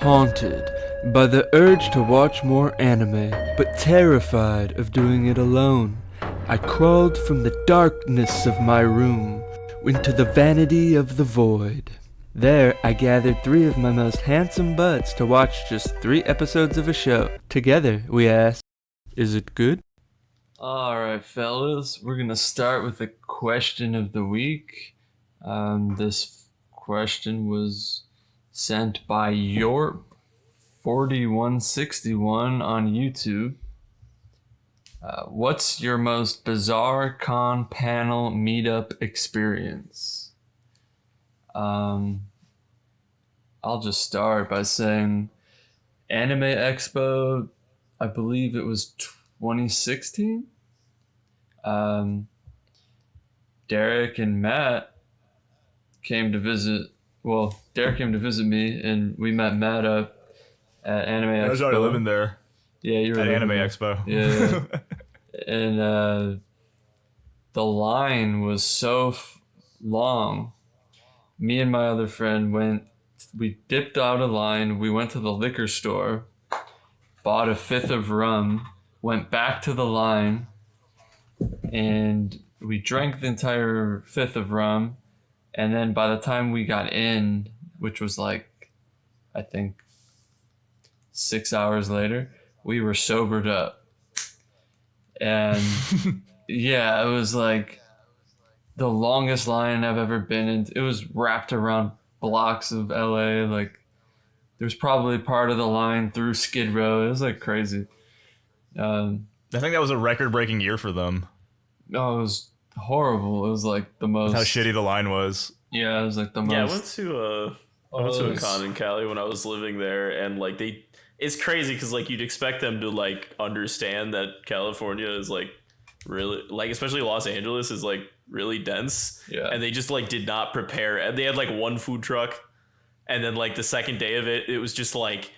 Haunted by the urge to watch more anime, but terrified of doing it alone, I crawled from the darkness of my room into the vanity of the void. There, I gathered 3 of my most handsome buds to watch just 3 episodes of a show. Together, we asked, is it good? Alright, fellas, we're gonna start with the question of the week. This question was sent by Yorp4161 on YouTube. What's your most bizarre con panel meetup experience? I'll just start by saying Anime Expo, I believe it was 2016. Derek and Matt came to visit. Well, Derek came to visit me, and we met Matt up at Anime Expo. I was already living there. Yeah, you were at Anime there. Expo. Yeah, and the line was so long. Me and my other friend went. We dipped out of line. We went to the liquor store, bought a 5th of rum, went back to the line, and we drank the entire 5th of rum. And then by the time we got in, which was like, I think 6 hours later, we were sobered up. And yeah, it was like the longest line I've ever been in. It was wrapped around blocks of LA. Like there was probably part of the line through Skid Row. It was like crazy. I think that was a record-breaking year for them. No, it was horrible. It was like the most. How shitty the line was. Yeah, it was like the most. Yeah, I went to a con in Cali when I was living there, and like it's crazy because like you'd expect them to like understand that California is like really like, especially Los Angeles is like really dense. Yeah. And they just like did not prepare. And they had like one food truck, and then like the second day of it, it was just like,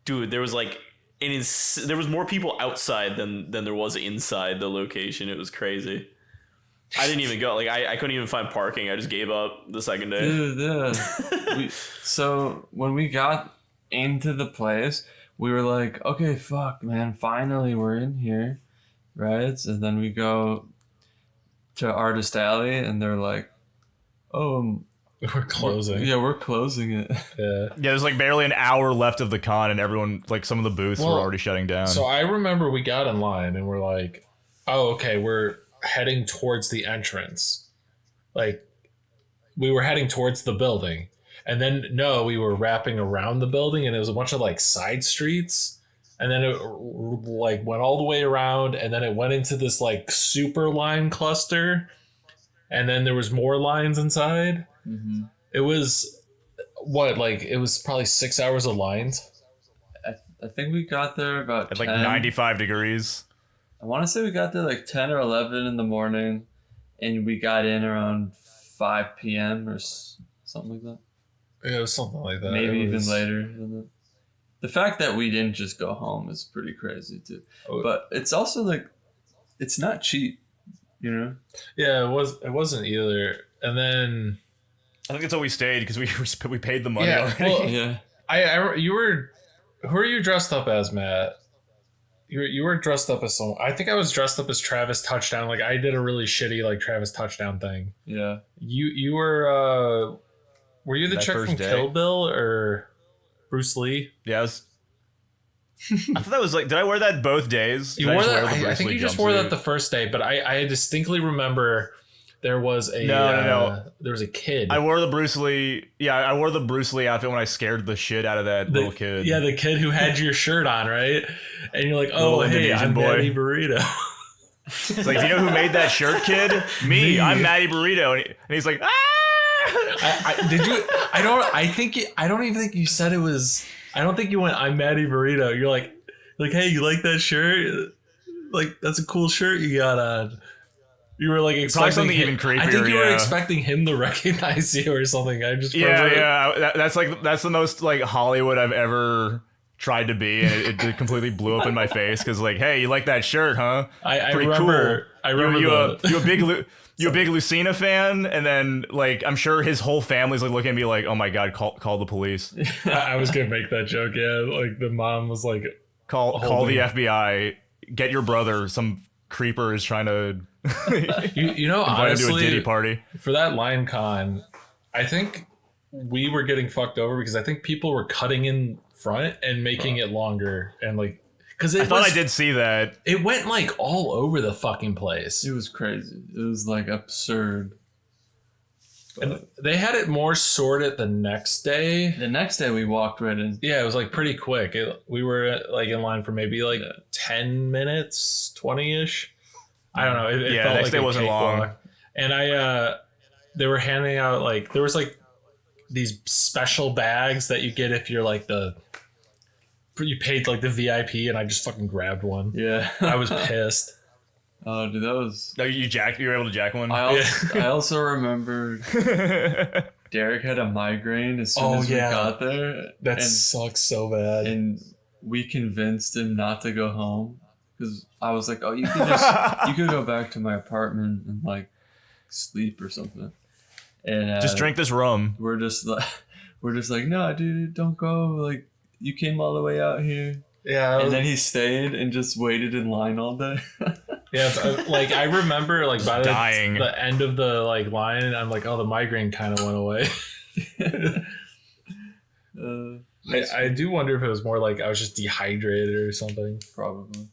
dude, there was like there was more people outside than there was inside the location. It was crazy. I didn't even go. Like I couldn't even find parking. I just gave up the second day. Dude, yeah. So when we got into the place, we were like, okay, fuck, man, finally we're in here, right? And then we go to Artist Alley, and they're like, oh, we're closing. Yeah, we're closing it. Yeah. There's like barely an hour left of the con, and everyone, like some of the booths were already shutting down. So I remember we got in line, and we're like, oh, okay, we're heading towards the entrance. Like, we were heading towards the building. And then, no, we were wrapping around the building, and it was a bunch of, like, side streets. And then it, like, went all the way around, and then it went into this, like, super line cluster. And then there was more lines inside. Mm-hmm. It was, it was probably 6 hours of lines. I think we got there about at 10. like 95 degrees. I want to say we got there like 10 or 11 in the morning, and we got in around 5 p.m. or something like that. Yeah, it was something like that. Maybe even later. The fact that we didn't just go home is pretty crazy too. But it's also like, it's not cheap, you know? Yeah, it wasn't either. And then I think it's all we stayed because we paid the money already. Well, yeah. Who are you dressed up as, Matt? You were dressed up as someone. I think I was dressed up as Travis Touchdown. Like I did a really shitty like Travis Touchdown thing. Yeah. You were you the That chick first from day? Kill Bill or Bruce Lee? Yeah, I thought that was like, did I wear that both days? You wore that. I think you just wore that the first day, but I distinctly remember there was a No. There was a kid. I wore the Bruce Lee. Yeah, I wore the Bruce Lee outfit when I scared the shit out of that little kid. Yeah, the kid who had your shirt on, right? And you're like, oh, Little hey, Indonesian I'm boy. Matty Burrito. It's like, do you know who made that shirt, kid? Me. I'm Matty Burrito, and he's like, ah. Did you? I don't even think you said it was. I don't think you went, I'm Matty Burrito. You're like, hey, you like that shirt? Like, that's a cool shirt you got on. You were like expecting something even creepier. I think you were expecting him to recognize you or something. I just That's the most like Hollywood I've ever tried to be, and it completely blew up in my face because like, hey, you like that shirt, huh? I Pretty remember. cool. I remember. You a big Lucina fan? And then like I'm sure his whole family's like looking at me like, oh my god, call the police. I was gonna make that joke. Yeah, like the mom was like, Call the FBI. Get your brother. Some creeper is trying to you know, invite him to a honestly, Diddy party. for that Lion Con, I think we were getting fucked over because I think people were cutting in front and making it longer and like because I thought I did see that. It went like all over the fucking place. It was crazy. It was like absurd. And they had it more sorted the next day. The next day we walked right in. Yeah, it was like pretty quick. We were like in line for maybe like 10 minutes, 20-ish. I don't know. It felt next like day a wasn't cakewalk. long. And they were handing out like, there was like these special bags that you get if you're like you paid like the VIP, and I just fucking grabbed one. Yeah. I was pissed. Oh, dude, that was... No, you were able to jack one? I also remember Derek had a migraine as soon as we got there. That sucks so bad. And we convinced him not to go home because I was like, "Oh, you could go back to my apartment and like sleep or something." And just drink this rum. We're just like, "No, dude, don't go. Like, you came all the way out here." Yeah. And then he stayed and just waited in line all day. Yeah, like I remember, like by dying. The end of the like line, I'm like, oh, the migraine kind of went away. I do wonder if it was more like I was just dehydrated or something. Probably.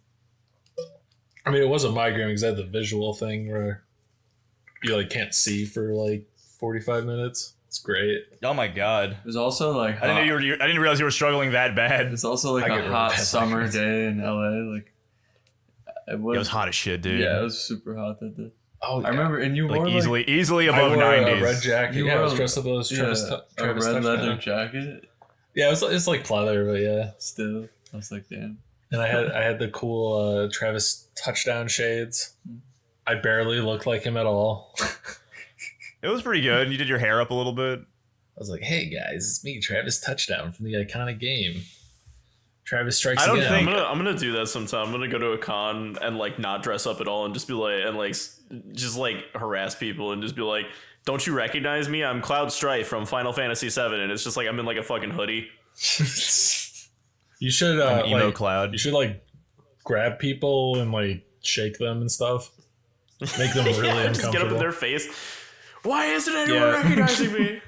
I mean, it was a migraine because I had the visual thing where you like can't see for like 45 minutes. It's great. Oh my god! It was also like I didn't realize you were struggling that bad. It's also like a hot summer day in LA. Like it was hot as shit, dude. Yeah, it was super hot that day. Oh, yeah. I remember, and you like wore easily above I wore 90s. A red jacket. You I wore was dressed up as Travis. a red leather jacket. Yeah, it's like pleather, but yeah. Still, I was like, damn. And I had the cool Travis touchdown shades. I barely looked like him at all. It was pretty good. You did your hair up a little bit. I was like, hey guys, it's me, Travis Touchdown from the iconic game. Travis strikes I don't again. think- I'm gonna do that sometime. I'm gonna go to a con and like not dress up at all and just be like just like harass people and just be like, don't you recognize me? I'm Cloud Strife from Final Fantasy VII, and it's just like I'm in like a fucking hoodie. You should emo like, Cloud. You should like grab people and like shake them and stuff. Make them really Yeah, uncomfortable. just get up in their face. Why isn't anyone recognizing me?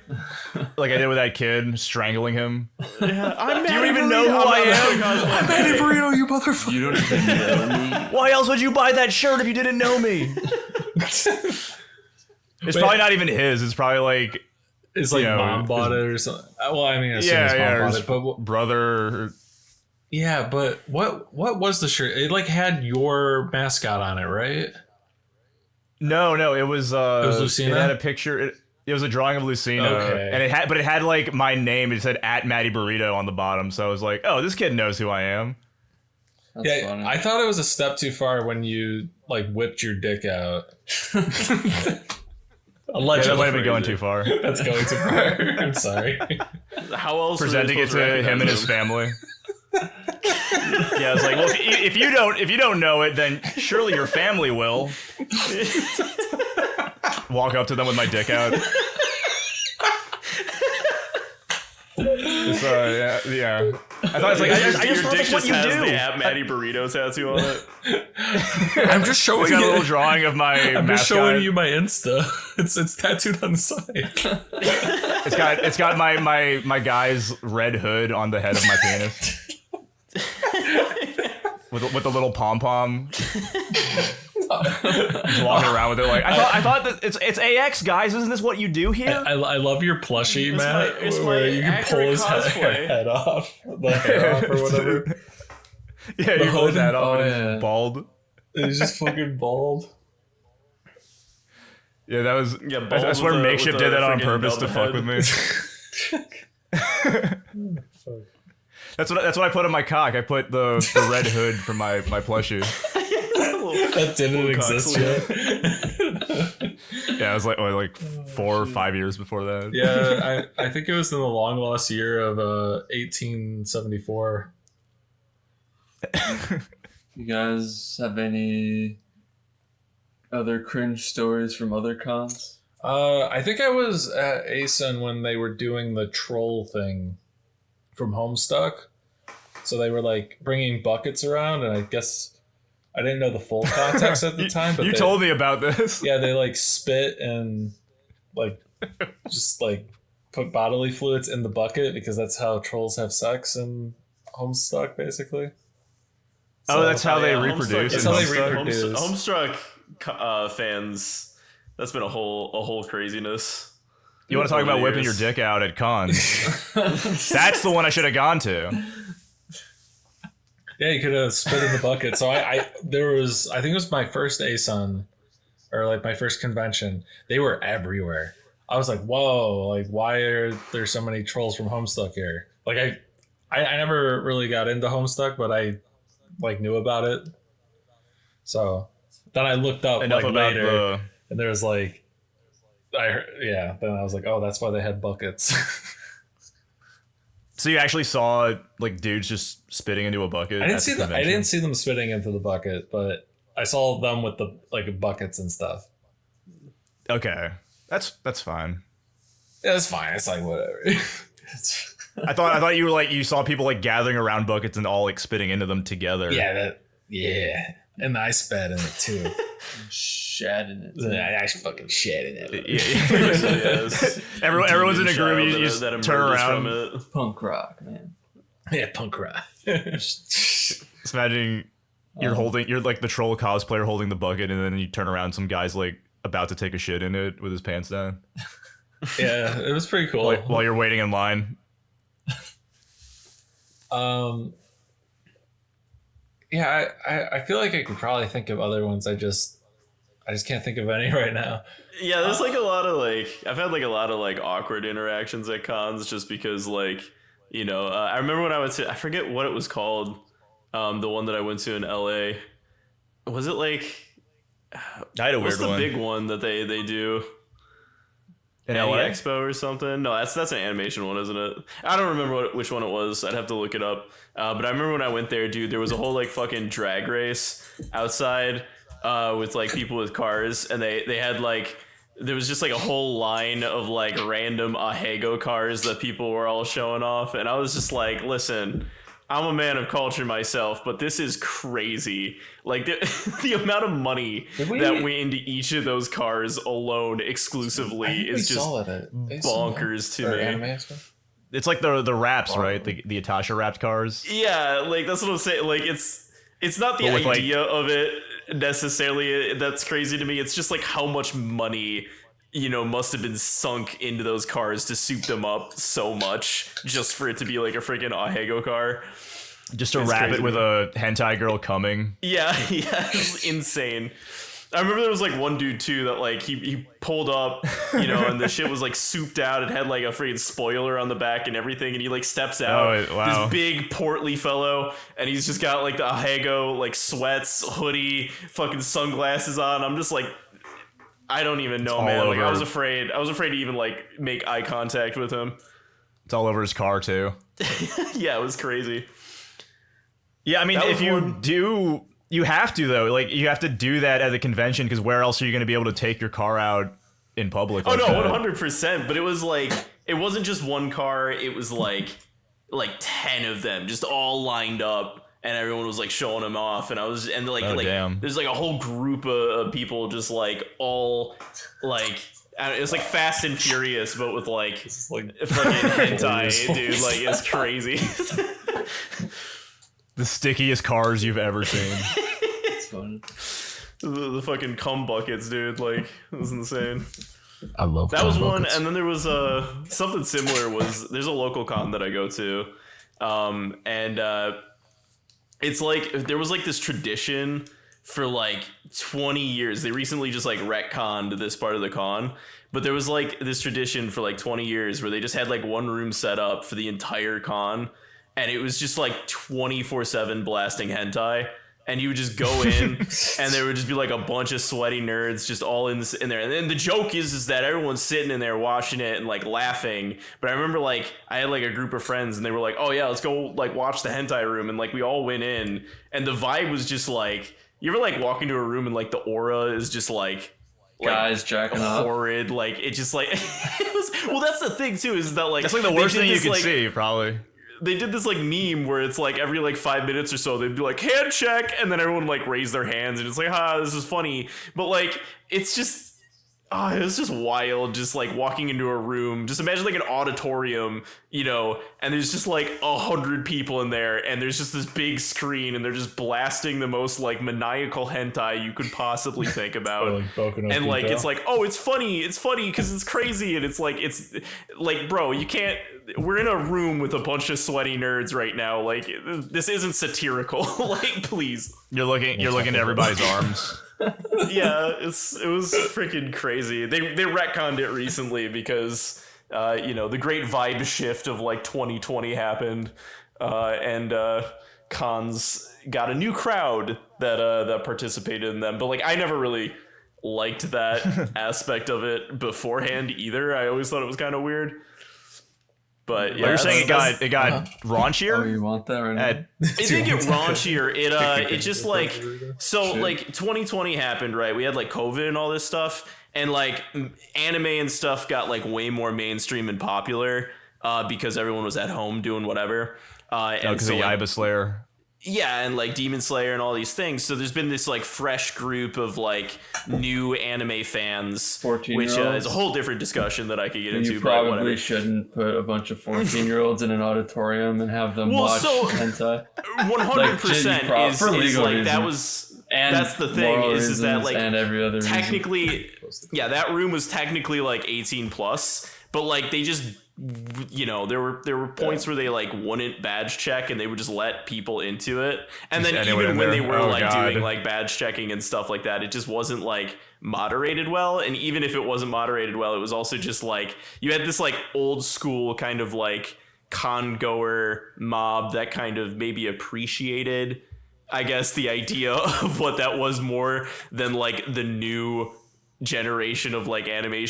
Like I did with that kid, strangling him. Yeah, I'm Do you even know who I am? am? Manny Burrito, you motherfucker! You don't even know me. Why else would you buy that shirt if you didn't know me? It's probably not even his. It's probably like It's like you know, mom bought it or something. Well, I mean, I assume his mom bought his it, but brother. yeah, but what was the shirt? It like had your mascot on it, right? No, it was Lucina? It had a picture. It was a drawing of Lucina, Okay. and it had like my name. It said at Matty Burrito on the bottom. So I was like, oh, this kid knows who I am. That's Yeah, funny. I thought it was a step too far when you like whipped your dick out. Yeah, Allegedly, that might have been going too far. That's going too far. I'm sorry. How else? were they Presenting it supposed to him and recognize his family. Yeah, I was like, well, if you don't know it, then surely your family will. Walk up to them with my dick out. So yeah. I thought it's like I just Your thought dick that's what just you has do. the at Matty Burrito tattoo on it. I'm just showing We got a you. little drawing of my I'm just mascot. showing you my Insta. It's tattooed on the side. It's got my guy's red hood on the head of my penis. with the little pom pom. Walking around with it like I thought that it's AX, guys. Isn't this what you do here? I love your plushie, Matt. it's where my you can pull accurate his cosplay. head off, the hair off, or whatever. Yeah, you pull his hood? head off Oh, and yeah. he's bald. He's just fucking bald. Yeah, that was. Yeah, I bald swear with a- Makeshift with a did that on friggin' purpose to dub fuck head. with me. That's what I put on my cock. I put the red hood for my plushie. That didn't exist yet. Yeah, it was like 4 or 5 years before that. Yeah, I think it was in the long lost year of 1874. You guys have any other cringe stories from other cons? I think I was at ASUN when they were doing the troll thing from Homestuck. So they were like bringing buckets around, and I guess I didn't know the full context at the time. But You told me about this. Yeah, they like spit and like just like put bodily fluids in the bucket because that's how trolls have sex in Homestuck, basically. Oh, that's how they yeah, reproduce. That's in how they Homestuck? reproduce. Homestruck fans. That's been a whole craziness. You want to talk over about the whipping your years. dick out at cons? That's the one I should have gone to. Yeah, you could have spit in the bucket. So I think it was my first ASUN or like my first convention. They were everywhere. I was like, whoa, like why are there so many trolls from Homestuck here? Like I never really got into Homestuck, but I like knew about it. So then I looked up Enough like about later, and there was like, Then I was like, oh, that's why they had buckets. So you actually saw like dudes just spitting into a bucket? I didn't at see the them. I convention? didn't see them spitting into the bucket, but I saw them with the like buckets and stuff. Okay, that's fine. Yeah, it's fine. It's like whatever. I thought you were like you saw people like gathering around buckets and all like spitting into them together. Yeah, and I spat in it too. Shat in it. I fucking shat in it. Yeah. Everyone's in a group. You just that turn emerges around. from it. Punk rock, man. Yeah, punk rock. Just imagine you're like the troll cosplayer holding the bucket, and then you turn around, some guy's like about to take a shit in it with his pants down Yeah, it was pretty cool. while you're waiting in line. Yeah, I feel like I could probably think of other ones. I just can't think of any right now. Yeah, there's like a lot of like I've had like a lot of like awkward interactions at cons just because like I remember when I went to I forget what it was called, the one that I went to in LA. Was it like I had a what's weird the one big one that they do? in Anime LA. Expo or something? No, that's an animation one, isn't it? I don't remember which one it was. I'd have to look it up. But I remember when I went there, dude, there was a whole like fucking drag race outside with like people with cars, and they had like there was just like a whole line of like random Ahego cars that people were all showing off, and I was just like, listen. I'm a man of culture myself, but this is crazy. Like the amount of money that went into each of those cars alone exclusively is just bonkers to me. It's like the wraps, right? The Atasha wrapped cars. Yeah, like that's what I'm saying. Like it's not the But with, idea of it necessarily that's crazy to me. It's just like how much money must have been sunk into those cars to soup them up so much just for it to be like a freaking Ahego car. Just to It's wrap crazy. it with a hentai girl coming. Yeah, it's insane. I remember there was like one dude too that like he pulled up, and the shit was like souped out. It had like a freaking spoiler on the back and everything, and he like steps out. Oh, wow. This big portly fellow, and he's just got like the Ahego like sweats, hoodie, fucking sunglasses on. I'm just like, I don't even know, all man. Like I over. was afraid to even like make eye contact with him. It's all over his car too. Yeah, it was crazy. Yeah, I mean, That if was you one- do, you have to though. Like, you have to do that at the convention because where else are you going to be able to take your car out in public? Oh like no, that? 100%. But it was like it wasn't just one car. It was like 10 of them, just all lined up, and everyone was like showing them off. And I was and like Oh, damn. there's like a whole group of people just like all like. It was like Fast and Furious, but with like fucking hentai, dude. Like it's crazy. The stickiest cars you've ever seen. It's fun. the fucking cum buckets, dude. Like it was insane. I love That was one, and then there was something similar. There's a local con that I go to, and it's like there was like this tradition for like 20 years. They recently just like retconned this part of the con, but there was like this tradition for like 20 years where they just had like one room set up for the entire con, and it was just like 24/7 blasting hentai. and you would just go in, and there would just be like a bunch of sweaty nerds just all in there. And then the joke is that everyone's sitting in there watching it and like laughing. But I remember like I had like a group of friends, and they were like, "Oh yeah, let's go like watch the hentai room," and like we all went in, and the vibe was just like, you ever like walk into a room and like the aura is just like Guys jacking off. horrid, like it just like it was. Well, that's the thing too, is that like That's like the they worst did thing you this, could like, see, probably. They did this like meme where it's like every like 5 minutes or so they'd be like hand check, and then everyone like raise their hands, and it's like, this is funny. But like it's just it was just wild, just like walking into a room. Just imagine like an auditorium, and there's just like 100 people in there, and there's just this big screen, and they're just blasting the most like maniacal hentai you could possibly think about. And like it's like, it's funny because it's crazy, and it's like, bro, you can't. We're in a room with a bunch of sweaty nerds right now. Like this isn't satirical. Like, please. You're looking at everybody's arms. Yeah, it was freaking crazy. They retconned it recently because the great vibe shift of like 2020 happened, and cons got a new crowd that participated in them. But like I never really liked that aspect of it beforehand either. I always thought it was kind of weird. But yeah, you're saying it got raunchier? Oh, you want that right now? It didn't get raunchier. It just like, so like 2020 happened, right? We had like COVID and all this stuff, and like anime and stuff got like way more mainstream and popular because everyone was at home doing whatever. Because of Yaiba Slayer. Yeah, and like Demon Slayer and all these things. So there's been this like fresh group of like new anime fans, 14-year-olds. which is a whole different discussion that I could get And into. you But whatever. probably shouldn't put a bunch of 14-year-olds in an auditorium and have them watch hentai. 100% is for legal like reasons. that was. And that's the thing is that like and every other technically, yeah, that room was technically like 18 plus, but like they just. There were points where they like wouldn't badge check, and they would just let people into it. And then even when they were doing like badge checking and stuff like that, it just wasn't like moderated well. And even if it wasn't moderated well, it was also just like you had this like old school kind of like con goer mob that kind of maybe appreciated, I guess, the idea of what that was more than like the new generation of like anime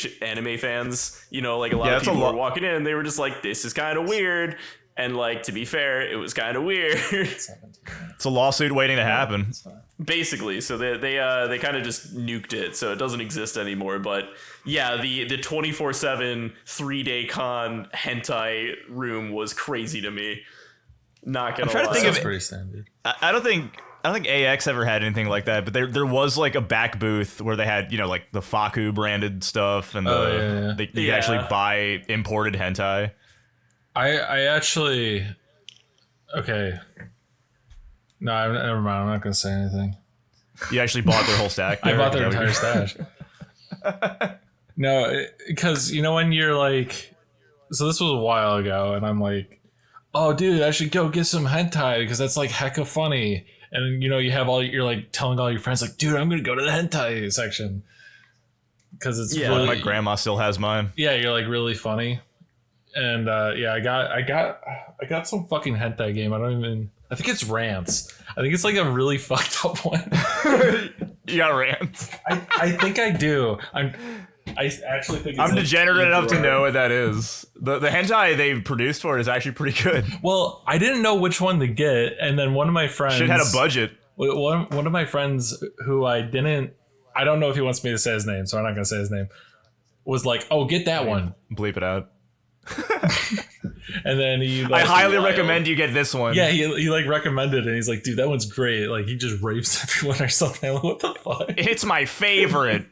fans. Like a lot of people were walking in, they were just like, this is kind of weird, and like, to be fair, it was kind of weird. It's a lawsuit waiting to happen, basically. So they kind of just nuked it, so it doesn't exist anymore. But yeah, the 24/7 3-day con hentai room was crazy to me, not gonna lie. to think That's pretty standard. I don't think AX ever had anything like that, but there was like a back booth where they had, like the Faku branded stuff, and you could actually buy imported hentai. I actually, okay. No, never mind. I'm not gonna say anything. You actually bought their whole stack? I bought their entire stash. No, because when you're like, so this was a while ago, and I'm like, oh, dude, I should go get some hentai because that's like hecka funny. And you have you're like telling all your friends like, dude, I'm gonna go to the hentai section because it's really, my grandma still has mine. Yeah, you're like really funny, and I got some fucking hentai game. I think it's Rants. I think it's like a really fucked up one. You got Rants? I think I do. I actually think I'm degenerate enough to know what that is. The hentai they produced for it is actually pretty good. Well, I didn't know which one to get, and then one of my friends Shit had a budget. One of my friends who I don't know if he wants me to say his name, so I'm not gonna say his name, was like, "Oh, get that one." Bleep it out. And then he I highly recommend you get this one. Yeah, he like recommended it, and he's like, "Dude, that one's great." Like he just rapes everyone or something. Like, what the fuck? It's my favorite.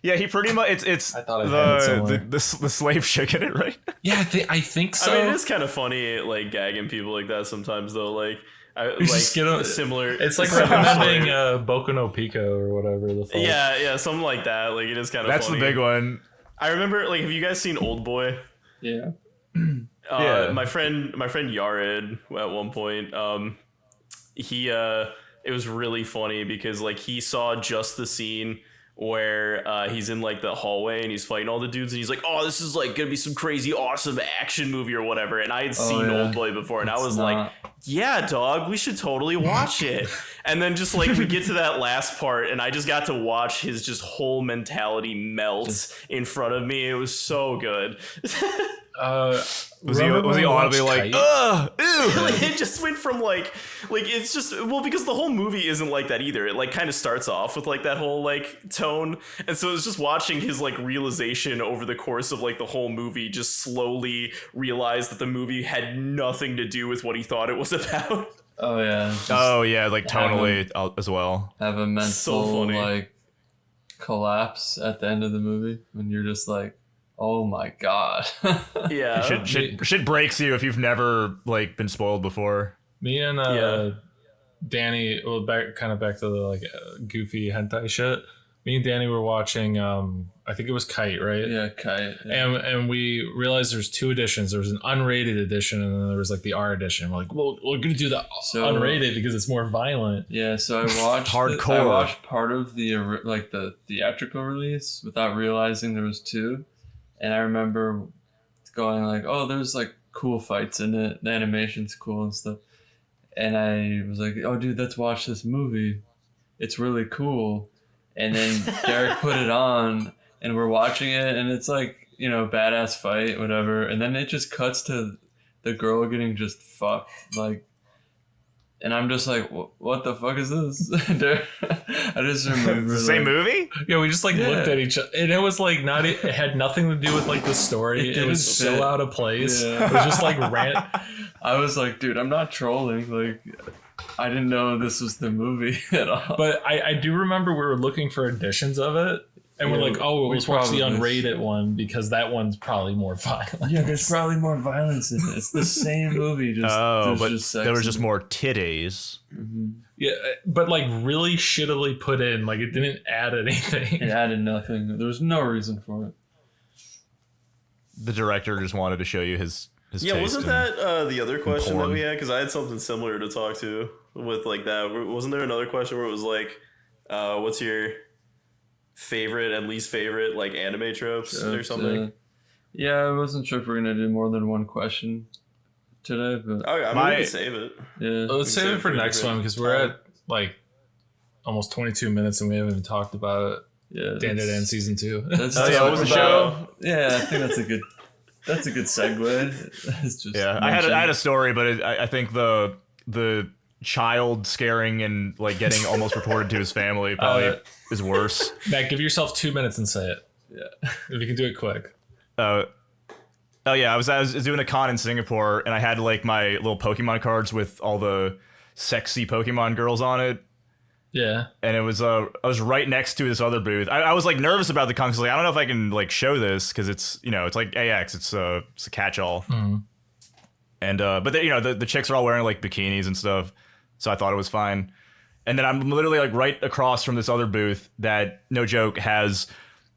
Yeah, he pretty much it's I thought I the slave chick in it, right? Yeah, I think so. I mean, it's kind of funny, like gagging people like that sometimes, though. Like, just get similar. It's like recommending Boku no Pico or whatever the fuck. Yeah, something like that. Like, it is kind of. That's funny. the big one. I remember, like, have you guys seen Old Boy? Yeah. Yeah. My friend Yared at one point, he it was really funny because like he saw just the scene where he's in like the hallway and he's fighting all the dudes and he's like, oh, this is like gonna be some crazy awesome action movie or whatever. And I had seen Oldboy before and I was like, yeah, dog, we should totally watch it. And then just like we get to that last part and I just got to watch his just whole mentality melt in front of me. It was so good. Was he audibly like, ugh, ew? It just went from like it's just, well, because the whole movie isn't like that either. It like kind of starts off with like that whole like tone, and so it's just watching his like realization over the course of like the whole movie, just slowly realize that the movie had nothing to do with what he thought it was about. Oh yeah. Like tonally as well. Have a mental like collapse at the end of the movie when you're just like, oh my god. Yeah. Shit breaks you if you've never like been spoiled before. Me and Danny, well, back to the like goofy hentai shit. Me and Danny were watching I think it was Kite, right? Yeah, Kite. Yeah. And we realized there's two editions. There was an unrated edition and then there was like the R edition. We're like, well, we're gonna do the unrated because it's more violent. Yeah, so I watched hardcore. I watched part of the theatrical release without realizing there was two. And I remember going like, oh, there's like cool fights in it. The animation's cool and stuff. And I was like, oh, dude, let's watch this movie. It's really cool. And then Derek put it on and we're watching it and it's like, you know, badass fight, whatever. And then it just cuts to the girl getting just fucked. Like, and I'm just like, what the fuck is this? I just remember. Same movie? Yeah, we just like looked at each other, and it was like it had nothing to do with like the story. It was so out of place. Yeah. It was just like rant. I was like, dude, I'm not trolling. Like, I didn't know this was the movie at all. But I do remember we were looking for editions of it. And we're like, oh, let's watch the unrated one because that one's probably more violent. Yeah, there's probably more violence in it. It's the same movie. But there was just more titties. Mm-hmm. Yeah, but like really shittily put in. Like it didn't add anything. It added nothing. There was no reason for it. The director just wanted to show you his yeah, taste wasn't that the other question that we had? Because I had something similar to talk to with like that. Wasn't there another question where it was like, what's your favorite and least favorite like anime tropes or something? Yeah, I wasn't sure if we're gonna do more than one question today, but we can save it. Yeah, let's save it for next one because we're at like almost 22 minutes and we haven't even talked about it. Yeah, Dandadan season 2. That's what was the show? Yeah, I think that's a good segue. It's just I had a story, but I think the child scaring and like getting almost reported to his family probably is worse. Matt, give yourself 2 minutes and say it. Yeah, if you can do it quick. Oh yeah, I was doing a con in Singapore and I had like my little Pokemon cards with all the sexy Pokemon girls on it. Yeah, and it was I was right next to this other booth. I was like nervous about the con because like I don't know if I can like show this because it's, you know, it's like AX, it's a catch-all. Mm-hmm. And but the chicks are all wearing like bikinis and stuff, so I thought it was fine. And then I'm literally like right across from this other booth that, no joke, has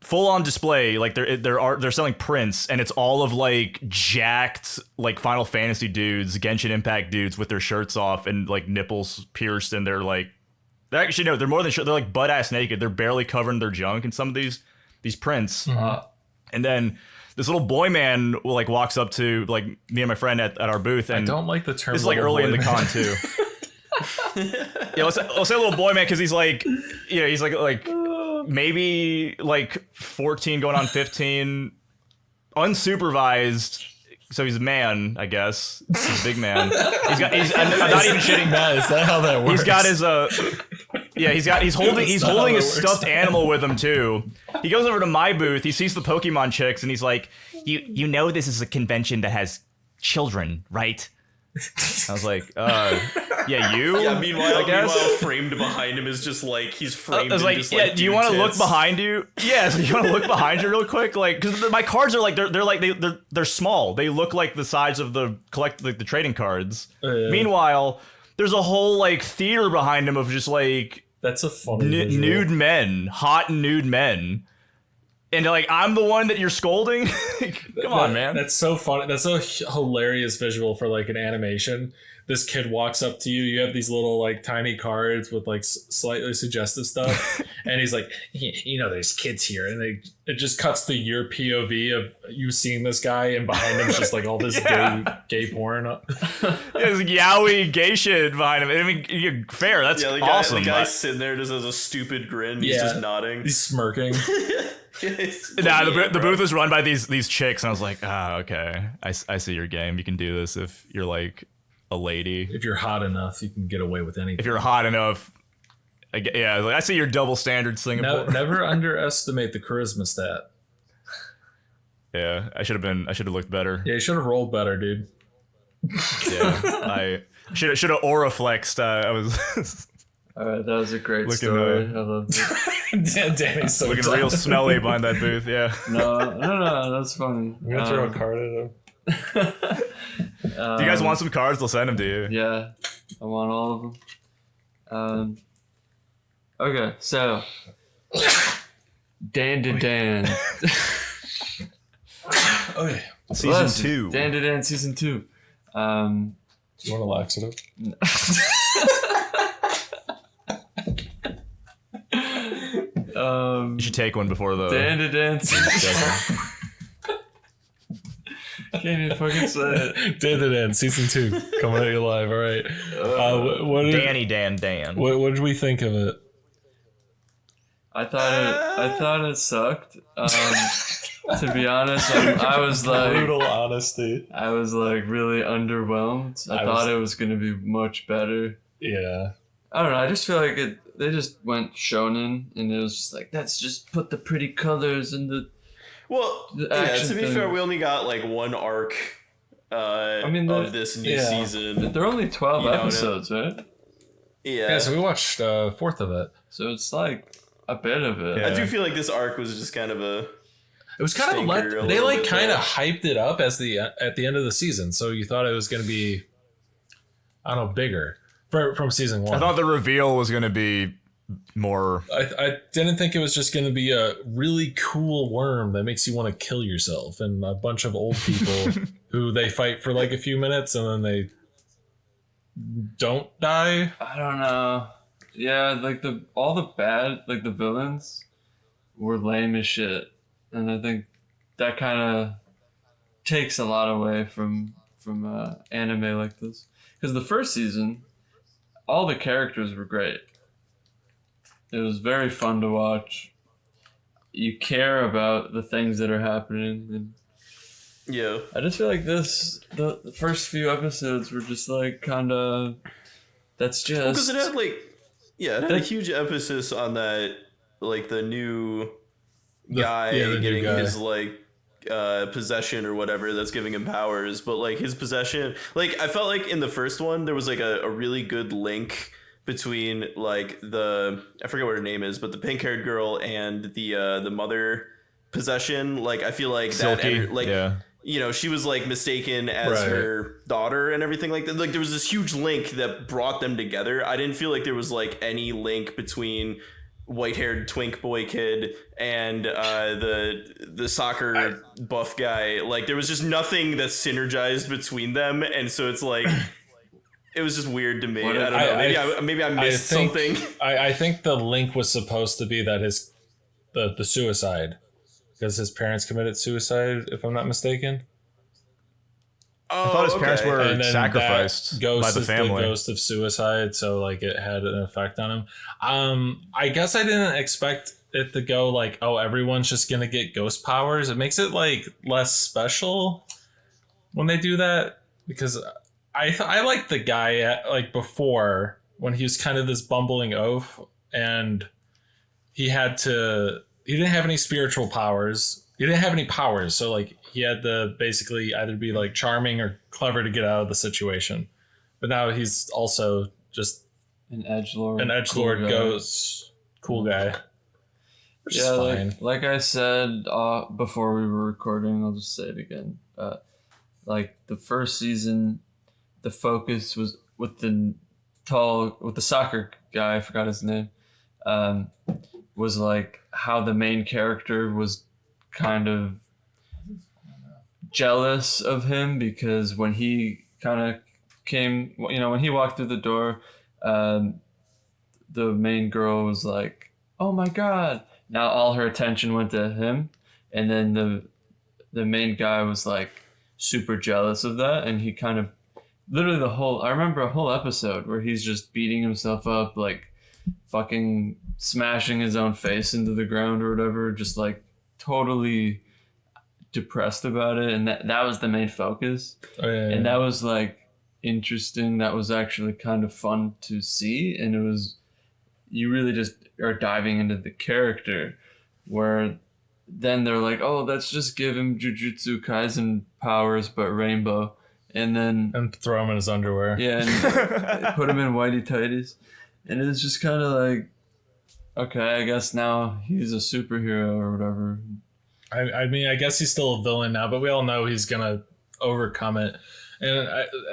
full on display, like they're selling prints, and it's all of like jacked like Final Fantasy dudes, Genshin Impact dudes with their shirts off and like nipples pierced, and they're like, actually no, they're more than they're like butt ass naked. They're barely covering their junk in some of these prints. Mm-hmm. And then this little boy man like walks up to like me and my friend at our booth, and I don't like the term. This is like early in the con too. Yeah, let's say a little boy man because he's like, you know, he's like maybe like 14 going on 15, unsupervised. So he's a man, I guess. He's a big man. I'm not even shitting. Matt, is that how that works? He's got his he's holding his stuffed animal with him too. He goes over to my booth. He sees the Pokemon chicks, and he's like, "You know this is a convention that has children, right?" I was like, yeah, you? Yeah, meanwhile, framed behind him is just like, he's framed. I was like, yeah, do you want to look behind you? Yeah, so you want to look behind you real quick? Like, because my cards are like, they're small. They look like the size of the trading cards. Meanwhile, there's a whole like theater behind him of just like, that's a funny nude men, hot nude men. And like, I'm the one that you're scolding? Come on, man. That's so funny. That's a hilarious visual for like an animation. this kid walks up to you. You have these little like tiny cards with like slightly suggestive stuff, and he's like, you know, there's kids here, and it just cuts to your POV of you seeing this guy, and behind him is just like all this gay porn. There's yaoi gay shit behind him. I mean, fair. That's awesome. The guy's sitting there just has a stupid grin. He's just nodding. He's smirking. Nah, the booth was run by these chicks, and I was like, okay, I see your game. You can do this if you're like a lady. If you're hot enough, you can get away with anything. If you're hot enough, I see your double standard Singapore. Never underestimate the charisma stat. Yeah, I should have looked better. Yeah, you should have rolled better, dude. Yeah, I should have aura flexed. I was. All right, that was a great story. I love it. Danny's so looking real smelly behind that booth. Yeah. No, that's funny. I'm gonna throw a card at him. Do you guys want some cards? They'll send them to you. Yeah, I want all of them. Okay, so Dandadan. Okay. Season 2. Dandadan season 2. Do you want a laxative? You should take one before the Dandadan season. Can't even fucking say it. Dandadan season 2 coming at you live. All right. Dan. What did we think of it? I thought it sucked. To be honest, I was like Brutal honesty. I was like really underwhelmed. I thought it was gonna be much better. Yeah. I don't know. I just feel like they just went shonen, and it was just like, let's just put the pretty colors and the. Well, to be fair, we only got like one arc. Of this new season. They're only 12 episodes, right? Yeah. Yeah. So we watched a fourth of it. So it's like a bit of it. I do feel like this arc was just kind of a. It was kind of they like kind of hyped it up at the end of the season, so you thought it was going to be, I don't know, bigger from season 1. I thought the reveal was going to be more. I didn't think it was just going to be a really cool worm that makes you want to kill yourself, and a bunch of old people who they fight for like a few minutes and then they don't die. I don't know. Yeah, like all the bad, like the villains were lame as shit. And I think that kind of takes a lot away from anime like this. Because the first season, all the characters were great. It was very fun to watch. You care about the things that are happening. And yeah. I just feel like the first few episodes were just like kind of. That's just. Because it had like. Yeah, it had a huge emphasis on that, like the new. Guy getting his like possession or whatever that's giving him powers, but like his possession, like I felt like in the first one there was like a really good link between like I forget what her name is, but the pink haired girl and the mother possession. Like I feel like Silky. that like you know, she was like mistaken as her daughter and everything like that. Like there was this huge link that brought them together. I didn't feel like there was like any link between white-haired twink boy kid and the soccer buff guy. Like there was just nothing that synergized between them, and so it's like it was just weird to me. I don't know. Maybe I missed something. I think the link was supposed to be that the suicide, because his parents committed suicide, if I'm not mistaken. I thought his parents were sacrificed by the family. The ghost of suicide, so like it had an effect on him. I guess I didn't expect it to go like, oh, everyone's just gonna get ghost powers. It makes it like less special when they do that, because I liked the guy like before when he was kind of this bumbling oaf, and he didn't have any spiritual powers. He didn't have any powers, so like he had to basically either be like charming or clever to get out of the situation. But now he's also just an edgelord, ghost, cool guy. Which is fine. Like I said before we were recording, I'll just say it again. Like the first season, the focus was with the soccer guy. I forgot his name. Was like how the main character was kind of jealous of him, because when he kind of came, when he walked through the door, um, the main girl was like, "Oh my god!" Now all her attention went to him, and then the main guy was like super jealous of that, and he kind of literally I remember a whole episode where he's just beating himself up, like fucking smashing his own face into the ground or whatever, just like totally depressed about it, and that was the main focus. Oh, yeah, and that was like interesting. That was actually kind of fun to see, and it was, you really just are diving into the character, where then they're like, oh, let's just give him Jujutsu Kaisen powers but rainbow, and then and throw him in his underwear. yeah, and put him in whitey tighties, and it's just kind of like, okay, I guess now he's a superhero or whatever. I mean, I guess he's still a villain now, but we all know he's gonna overcome it. And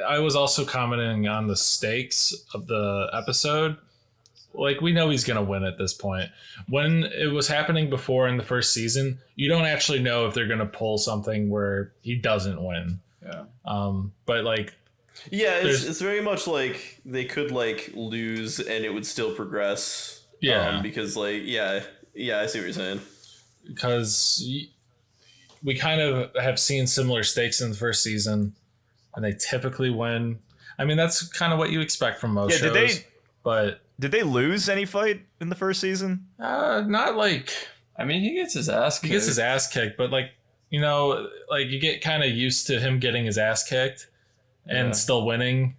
I was also commenting on the stakes of the episode. Like, we know he's gonna win at this point. When it was happening before in the first season, you don't actually know if they're gonna pull something where he doesn't win. Yeah. But like, yeah, it's very much like they could like lose and it would still progress. Yeah. Because like I see what you're saying. Because we kind of have seen similar stakes in the first season, and they typically win. I mean, that's kind of what you expect from most shows. Did they lose any fight in the first season? Not like. I mean, he gets his ass kicked. He gets his ass kicked, but like, like you get kind of used to him getting his ass kicked and still winning.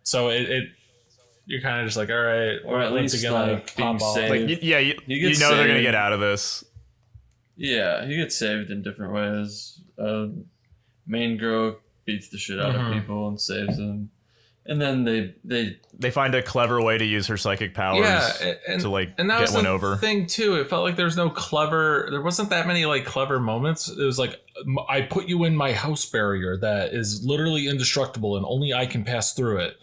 So you're kind of just like, all right, or at least like being saved. Like, you know they're gonna get out of this. Yeah, he gets saved in different ways. Main girl beats the shit out of people and saves him, and then they find a clever way to use her psychic powers to like and that get was one the over. Thing too, it felt like there wasn't that many like clever moments. It was like, I put you in my house barrier that is literally indestructible and only I can pass through it.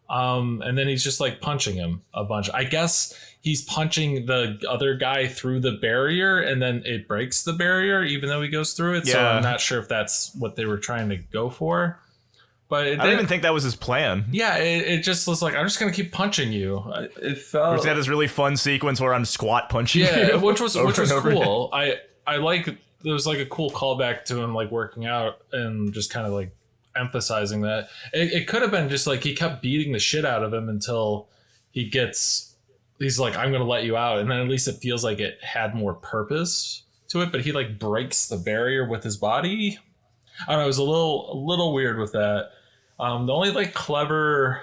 And then he's just like punching him a bunch. I guess he's punching the other guy through the barrier, and then it breaks the barrier even though he goes through it. Yeah. So I'm not sure if that's what they were trying to go for. But I don't even think that was his plan. Yeah, it just was like, I'm just gonna keep punching you. It felt. Which had this really fun sequence where I'm squat punching. Yeah, you which was cool. I like, there was like a cool callback to him like working out and just kind of like emphasizing that. It could have been just like he kept beating the shit out of him until he's like, I'm gonna let you out, and then at least it feels like it had more purpose to it. But he like breaks the barrier with his body. I don't know, it was a little weird with that. The only like clever,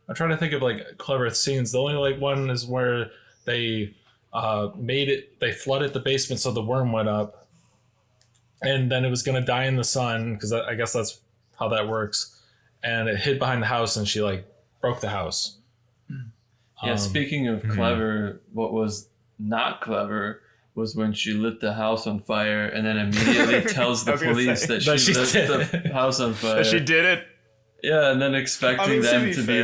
I'm trying to think of like clever scenes. The only like one is where they they flooded the basement so the worm went up, and then it was gonna die in the sun, because I guess that's how that works, and it hid behind the house, and she like broke the house. Yeah, speaking of clever, what was not clever was when she lit the house on fire and then immediately tells the police that she lit the house on fire. She did it. Yeah, and then expecting them to be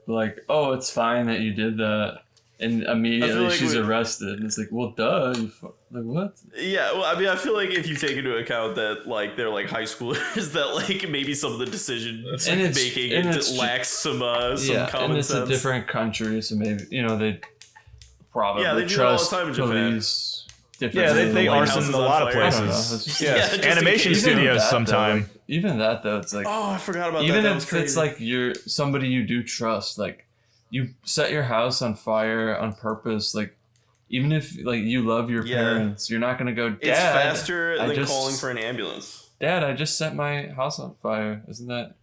like, oh, it's fine that you did that. And immediately like she's arrested. And it's like, well, duh. Like, what? Yeah, well, I mean, I feel like if you take into account that, like, they're, like, high schoolers, that, like, maybe some of the decision making lacks some common sense. And it's a different country, so maybe, they probably trust police differently. Yeah, they arson in a lot of places. Animation studios sometime. Though, even that, though, it's like... Oh, I forgot about that. Even if it's, like, you're somebody you do trust, like, you set your house on fire on purpose, like, even if like you love your parents, you're not gonna go, Dad, it's faster than calling for an ambulance. Dad, I just set my house on fire. Isn't that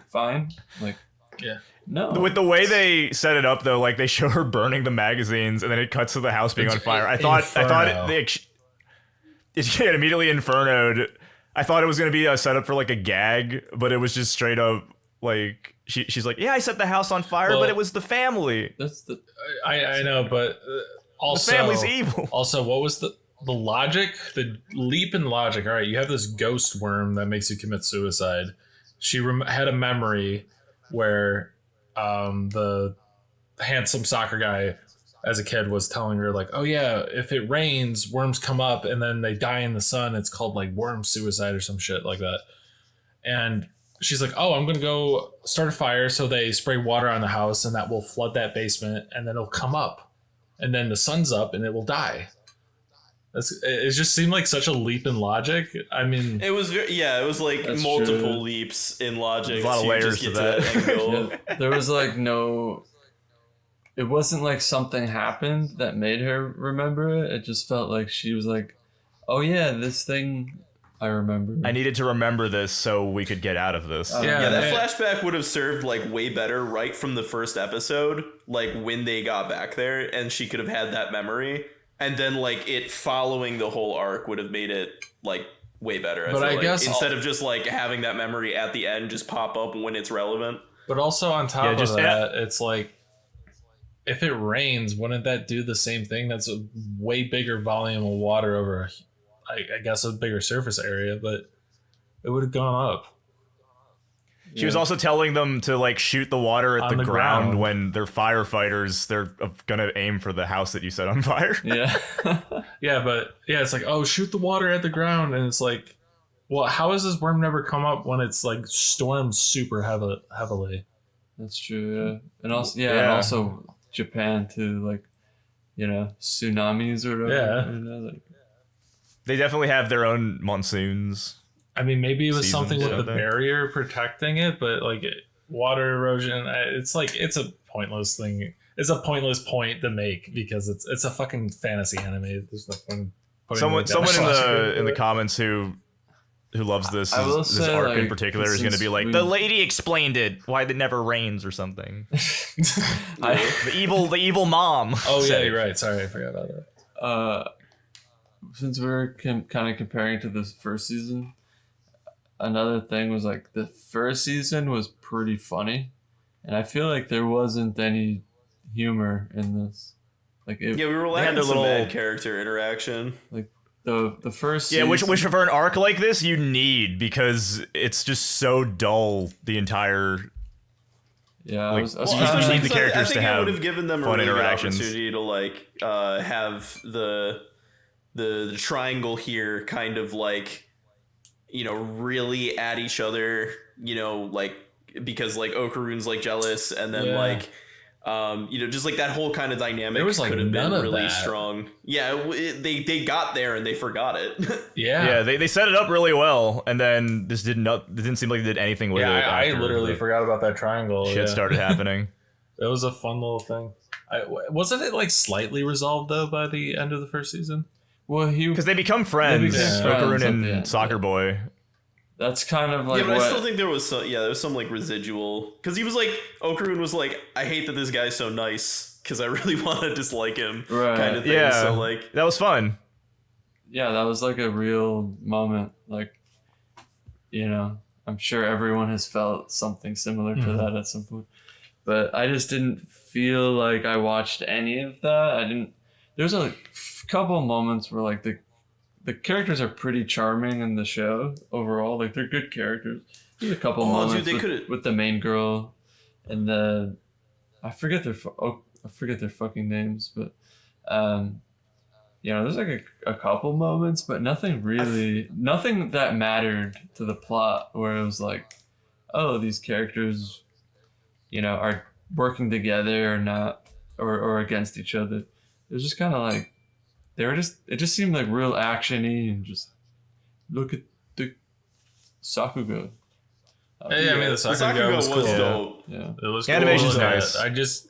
fine? Like, yeah. No. With the way they set it up, though, like they show her burning the magazines, and then it cuts to the house being on fire. I thought it immediately infernoed. I thought it was gonna be a setup for like a gag, but it was just straight up like. She's like, yeah, I set the house on fire, but it was the family. I know, but also the family's evil. Also, what was the logic? The leap in logic. All right, you have this ghost worm that makes you commit suicide. She had a memory where the handsome soccer guy as a kid was telling her like, oh yeah, if it rains, worms come up and then they die in the sun. It's called like worm suicide or some shit like that. And she's like, oh, I'm gonna go start a fire. So they spray water on the house, and that will flood that basement, and then it'll come up, and then the sun's up, and it will die. It just seemed like such a leap in logic. I mean, It was it was like That's multiple true. leaps in logic. There's a lot of layers just get to that. angle. Yeah, there was like no. It wasn't like something happened that made her remember it. It just felt like she was like, "Oh yeah, this thing I remember." I needed to remember this so we could get out of this. Yeah, that flashback would have served like way better right from the first episode, like when they got back there, and she could have had that memory, and then like it following the whole arc would have made it like way better. But feel I like. guess instead of just like having that memory at the end just pop up when it's relevant. but also on top Yeah, just- of that, it's like, if it rains, wouldn't that do the same thing? That's a way bigger volume of water over, I guess, a bigger surface area, but it would have gone up. She was also telling them to like shoot the water at On the the ground ground. when they're firefighters. They're gonna aim for the house that you set on fire. Yeah. Yeah, but yeah, it's like, oh, shoot the water at the ground, and it's like, well, how has this worm never come up when it's like stormed super heavily? That's true. Yeah, and also and Yeah. also Japan too, like tsunamis or whatever. Yeah. Like, They definitely have their own monsoons. I mean, maybe it was Seasons, something with the don't they? barrier protecting it, but like water erosion, it's like it's a pointless thing. It's a pointless point to make because it's a fucking fantasy anime. There's no point. Someone in the comments who loves this I will this say, arc in like, particular is going to be since like, we- the lady explained it, why it never rains or something. I, the evil mom. Oh yeah, said it. you're right. Sorry, I forgot about that. since we're kind of comparing to this first season, another thing was like the first season was pretty funny, and I feel like there wasn't any humor in this. Like it, Yeah, we were had lacking their some little- bad character interaction. like the first Yeah, season, which for an arc like this you need, because it's just so dull the entire. yeah, like, I was well, kinda- especially the because characters I think to it have would have given them a fun really good interactions. opportunity to like have the triangle here kind of like really at each other, like because like Okarun's like jealous, and then Yeah. like just like that whole kind of dynamic There was, like, could have been none of really that. strong. Yeah, they got there and they forgot it. Yeah, They set it up really well, and then this didn't seem like they did anything with it. I after literally the forgot about that triangle. shit yeah. started happening. It was a fun little thing. Wasn't it like slightly resolved though by the end of the first season? well, Because they become friends, became Okarun friends at and the end, Soccer yeah. Boy. that's kind of like yeah, but what I still think there was some like residual, because he was like, Okarun was like, I hate that this guy's so nice because I really want to dislike him, Right. kind of thing. Yeah, So like, that was fun. yeah, that was like a real moment. Like, I'm sure everyone has felt something similar to that at some point. But I just didn't feel like I watched any of that. I didn't. There's a couple moments where like the characters are pretty charming in the show overall. Like they're good characters. There's a couple moments they could've- with the main girl and the I forget their fucking names, but there's like a couple moments, but nothing that mattered to the plot where it was like, oh, these characters, are working together or not, or against each other. It was just kind of like, it just seemed like real action-y and just look at the Sakuga. Yeah, I mean the Sakuga was cool. dope. Yeah. It was Animation's cool. nice.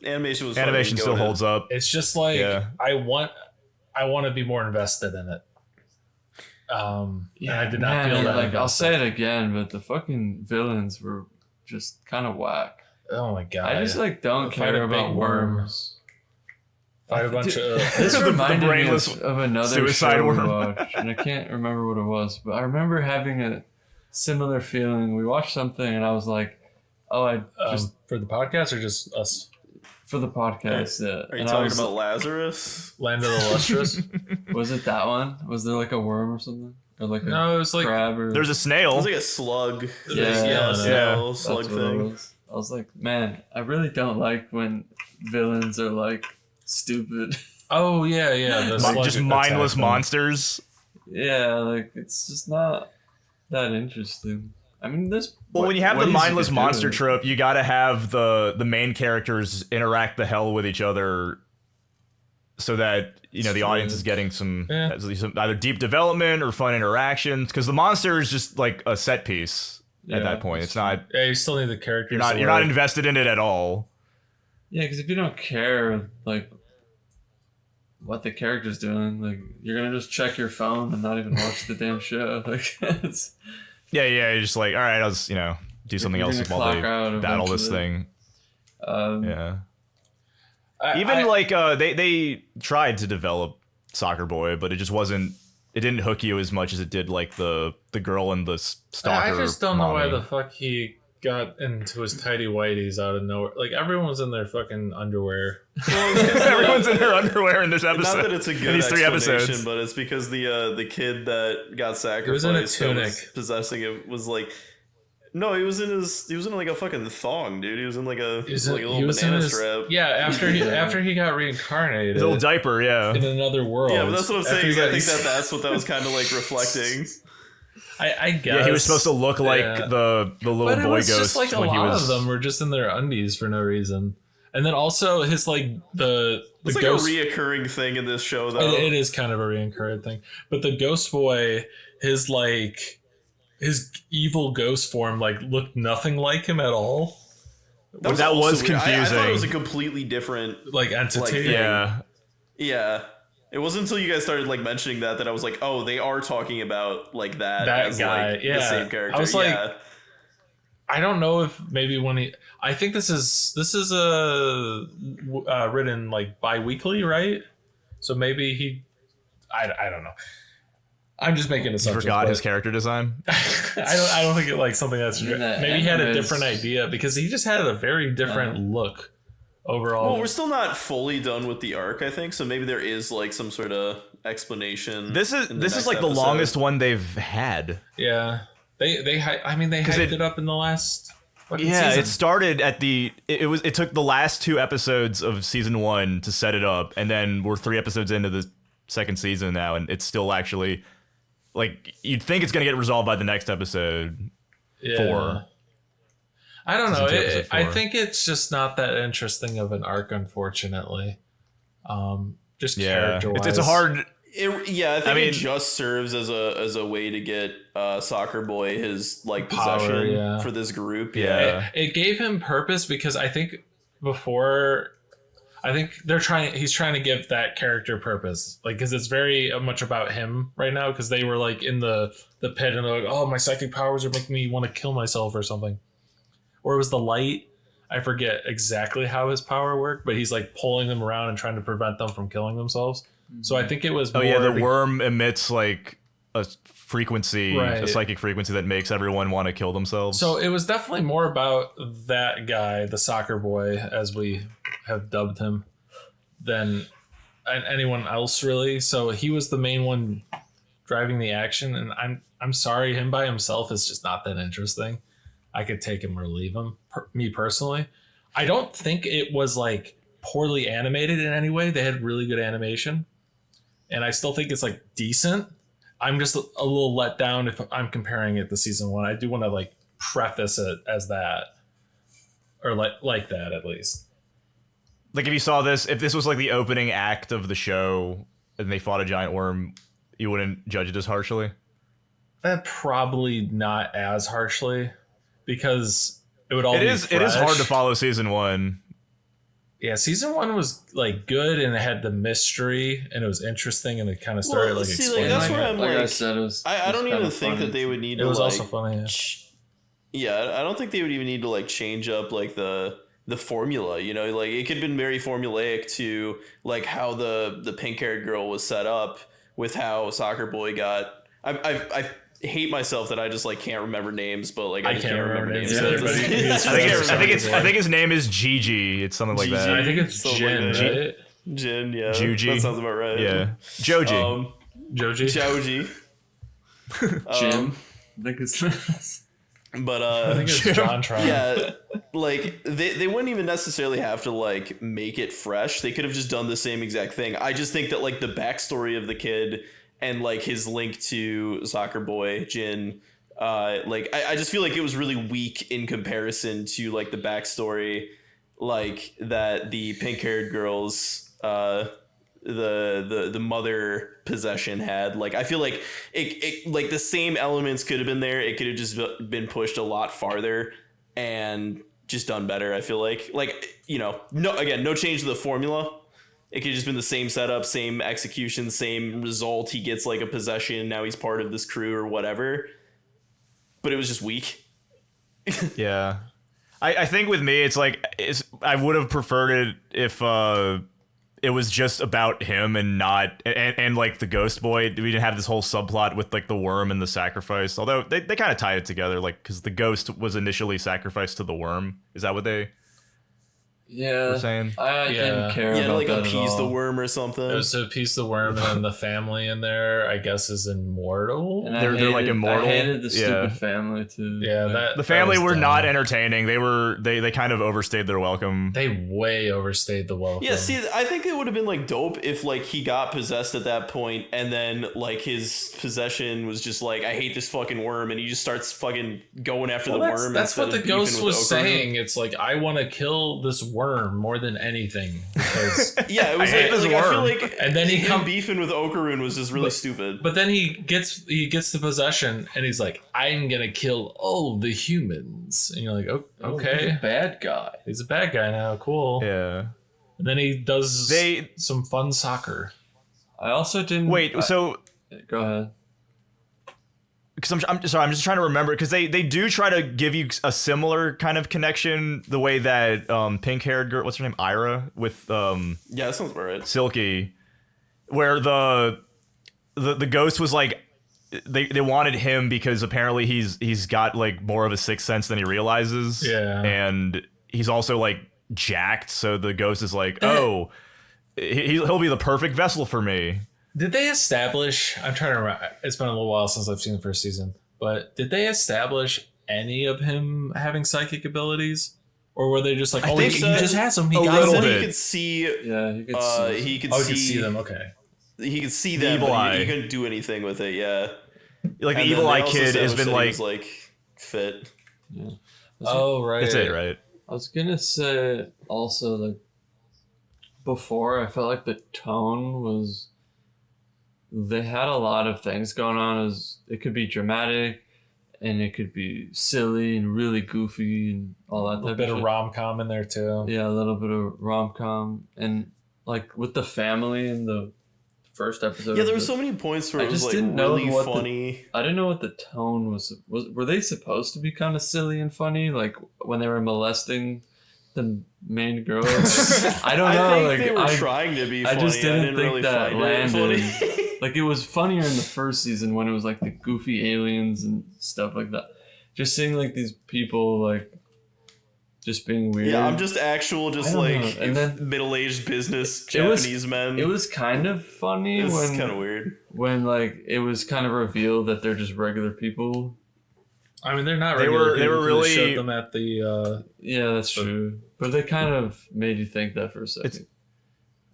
Animation was Animation still holds up. It's just like Yeah. I want to be more invested in it. And I did not feel that. Like I'll invested. say it again, but the fucking villains were just kind of whack. Oh my god! I just like don't Fight care a big about worm. worms. Fight a bunch of. This The reminded me brainless of another suicide show we worm. watched, and I can't remember what it was, but I remember having a similar feeling. We watched something, and I was like, "Oh, I just for the podcast or just us? for the podcast." Yeah. Are you And I talking was- about Lazarus? Land of the Lustrous? Was it that one? Was there like a worm or something, or like a No, it was like crab or? There's a It snail. was like a slug. Yeah, yeah, snail, That's slug what it thing. was. I was like, man, I really don't like when villains are like stupid. oh yeah. The slug Just attack mindless thing. monsters. Yeah, like it's just not that interesting. I mean, this. Well, when you have the ways mindless could do monster it. trope, you got to have the main characters interact the hell with each other, so that the True. audience is getting some Yeah. either deep development or fun interactions. Because the monster is just like a set piece at Yeah, that point. that's It's not Yeah, you still need the characters. you're not invested in it at all. Yeah, because if you don't care, like, what the character's doing, like, you're gonna just check your phone and not even watch the damn show. Like, it's Yeah, you're just like, all right, I'll just do something you're else gonna while they clock out battle this eventually. thing. Yeah. I, They tried to develop Soccer Boy, but it just wasn't. It didn't hook you as much as it did like the girl and the stalker. I just don't know why mommy. the fuck he got into his tidy whities out of nowhere. Like everyone's in their fucking underwear. Everyone's in their underwear in this episode. Not that it's a in good these 3 explanation, episodes. but it's because the kid that got sacrificed, was in a that tunic. was possessing it, was like, no, he was in like a fucking thong, dude. He was in like a little banana strap. Yeah, after he got reincarnated His little diaper, yeah. in another world. Yeah, but that's what I'm After saying. he Is I got- think that's what that was kind of like reflecting. I guess. Yeah, he was supposed to look like Yeah. the little But it boy was ghost just like a when he lot was. of them were just in their undies for no reason. And then also his like the It's like ghost. a reoccurring thing in this show, though. It is kind of a reincarnated thing, but the ghost boy, his evil ghost form, like looked nothing like him at all. That was also weird. I thought confusing. it was a completely different. Like entity. Like, Yeah. Yeah, it wasn't until you guys started like mentioning that I was like, oh, they are talking about like that as guy. like Yeah, the same character. I was like, yeah. I don't know if maybe when he. I think this is written like bi-weekly, right? So maybe he. I don't know. I'm just making You assumptions. forgot but his character design. I don't think it like something that's I mean, that maybe he had a is- different idea because he just had a very different look overall. Well, we're still not fully done with the arc, I think. So maybe there is like some sort of explanation. This is in the next like the episode. longest one they've had. Yeah, they hyped it up in the last. fucking Yeah, season. it started at it took the last 2 episodes of season 1 to set it up, and then we're 3 episodes into the second season now, and it's still actually like you'd think it's gonna get resolved by the next episode. Yeah. 4. I don't know. Season 2, episode I 4. think it's just not that interesting of an arc, unfortunately. Just Yeah, character-wise. it's a hard. I think I mean- it just serves as a way to get Soccer Boy his like Power, possession yeah. for this group. Yeah. It gave him purpose because I think he's trying to give that character purpose, like because it's very much about him right now. Because they were like in the pit and they're like, oh, my psychic powers are making me want to kill myself or something, or it was the light. I forget exactly how his power worked, but he's like pulling them around and trying to prevent them from killing themselves. So I think it was. Oh yeah, the more worm emits like a frequency, Right. a psychic frequency that makes everyone want to kill themselves. So it was definitely more about that guy, the soccer boy, as we have dubbed him, than anyone else really. So he was the main one driving the action, and I'm sorry, him by himself is just not that interesting. I could take him or leave him. Me personally, I don't think it was like poorly animated in any way. They had really good animation, and I still think it's like decent. I'm just a little let down if I'm comparing it to season 1. I do want to like preface it as that, or like that at least. like if this was like the opening act of the show and they fought a giant worm, you wouldn't judge it as harshly. Probably not as harshly, because it would all. It is hard to follow season 1. Yeah, season 1 was like good and it had the mystery and it was interesting and it kind of started like see, like, explaining. that's it. where I'm Like I like, said, it was. I it don't was even kinda think funny. that they would need It to was like. also funny. Yeah. Yeah, I don't think they would even need to like change up like the formula. You know, like it could have been very formulaic to like how the pink haired girl was set up with how Soccer Boy got. I hate myself that I just like can't remember names, but like I just can't remember names. Yeah, So it's- everybody- it's- I think his name is Gigi. It's something like Gigi. that. I think it's Something Jin, like that. right? Jin, yeah, Juji. that sounds about right. Yeah, Joji. Joji. Joji. Jim. I think it's. But I think it's JonTron. yeah, like they wouldn't even necessarily have to like make it fresh. They could have just done the same exact thing. I just think that like the backstory of the kid and like his link to Soccer Boy Jin Like I just feel like it was really weak in comparison to like the backstory, like that the pink haired girls, the mother possession had. Like I feel like it like the same elements could have been there. It could have just been pushed a lot farther and just done better. I feel like no change to the formula. It could have just been the same setup, same execution, same result. He gets like a possession. Now he's part of this crew or whatever. But it was just weak. Yeah. I think with me, it's like I would have preferred it if it was just about him and not and like the ghost boy. We didn't have this whole subplot with like the worm and the sacrifice. Although they kind of tied it together, like because the ghost was initially sacrificed to the worm. Is that what they were saying? I didn't care about like that at appease the all. worm or something. It was to appease the worm, and then the family in there, I guess, is immortal. And They're like immortal. I hated the stupid Yeah. family too. Yeah, Like, The family that was were dumb. not entertaining. They kind of overstayed their welcome. They way overstayed the welcome. Yeah, see, I think it would have been like dope if like he got possessed at that point, and then like his possession was just like, I hate this fucking worm, and he just starts fucking going after the worm. That's what the instead of ghost beefing with was Okra. saying. It's like, I want to kill this worm more than anything. Because, Yeah, it was I hate like, this I feel worm. like and then he him beefing with Okarun was just really stupid. but then he gets the possession, and he's like, I'm gonna kill all the humans. And you're like, oh, he's okay, a bad guy. he's a bad guy now. Cool. Yeah. And then he does They- some fun soccer. I also didn't Wait. So. go ahead. Because I'm sorry, I'm just trying to remember because they do try to give you a similar kind of connection the way that pink haired girl, what's her name, Ira, with Yeah, that sounds about right. Silky, where the ghost was like they wanted him because apparently he's got like more of a sixth sense than he realizes. Yeah. And he's also like jacked, so the ghost is like, oh, he'll be the perfect vessel for me. Did they establish? I'm trying to remember. It's been a little while since I've seen the first season, but did they establish any of him having psychic abilities, or were they just like, oh, he think so. just has them? He A got little them. bit. He could see. Yeah, you could see. He could Oh, see. you can see them. Okay. He could see them, evil but eye. he couldn't do anything with it. Yeah, Like the And evil then they eye also kid has established been that he like, was, like fit. Oh, right. that's it, right? I was gonna say also like before I felt like the tone was they had a lot of things going on. As it could be dramatic and it could be silly and really goofy and all that A type little bit of of shit. rom com in there too. Yeah, a little bit of rom-com and like with the family in the first episode. Yeah, there were so many points where I it was just like didn't know really what the- funny. I didn't know what the tone was. Were they supposed to be kind of silly and funny, like when they were molesting the main girl? I don't know. I think like they were I, trying to be I funny. just didn't think really that find landed. it funny. Like it was funnier in the first season when it was like the goofy aliens and stuff like that. Just seeing like these people like just being weird. Yeah, I'm just actual, just I don't like know. And then- middle-aged business It was- Japanese men. It was kind of funny It was when kind of weird. when like it was kind of revealed that they're just regular people. I mean, they're not. They regular were- they people were 'cause they really- showed them at the. Yeah, that's true. But they kind of made you think that for a second.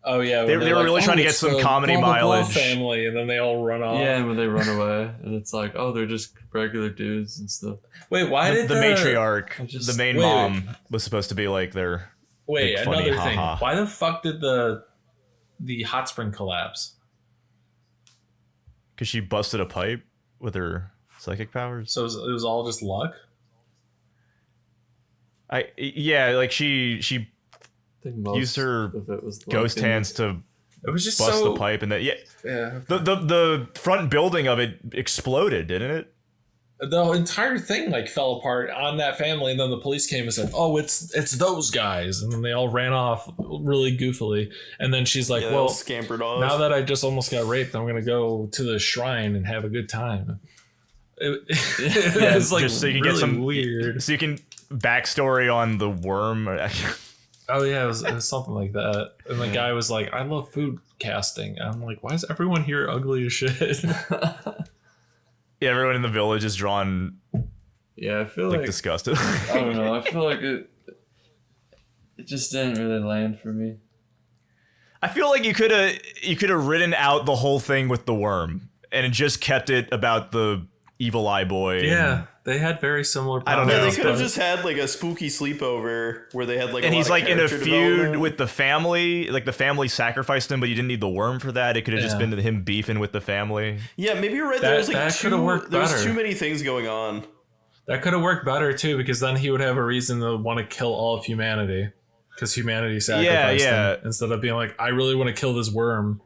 Oh yeah, They when were they're really trying to get it's some the comedy blah, blah, blah mileage. family, and then they all run off. Yeah, and when they run away, and it's like, oh, they're just regular dudes and stuff. Wait, why did The matriarch, I just- the main wait, mom, was supposed to be like their. Wait, big funny another thing. haha. Why the fuck did the hot spring collapse? Because she busted a pipe with her psychic powers. So it was all just luck. Like she I think most used her of it was ghost like in- hands to It was just bust so. the pipe, and that Yeah. the front building of it exploded, didn't it? The entire thing like fell apart on that family, and then the police came and said, "Oh, it's those guys," and then they all ran off really goofily. And then she's like, Yeah, they all "Well, scampered off. now that I just almost got raped, I'm gonna go to the shrine and have a good time." It was like just so you can really get some weird. So you can backstory on the worm. Oh yeah, it was something like that. And the guy was like, "I love food casting." And I'm like, "Why is everyone here ugly as shit?" Yeah, everyone in the village is drawn Yeah, I feel like like disgusted. I don't know. I feel like it just didn't really land for me. I feel like you could have written out the whole thing with the worm and it just kept it about the evil eye boy. Yeah, they had very similar powers. I don't know. Yeah, they No, could have just had like a spooky sleepover where they had like. And a he's lot of like in a character feud development. with the family. Like the family sacrificed him, but you didn't need the worm for that. It could have just been him beefing with the family. Yeah, maybe you're right. There was like that could have worked There was better. too many things going on. That could have worked better too, because then he would have a reason to want to kill all of humanity, because humanity sacrificed him instead of being like, I really want to kill this worm.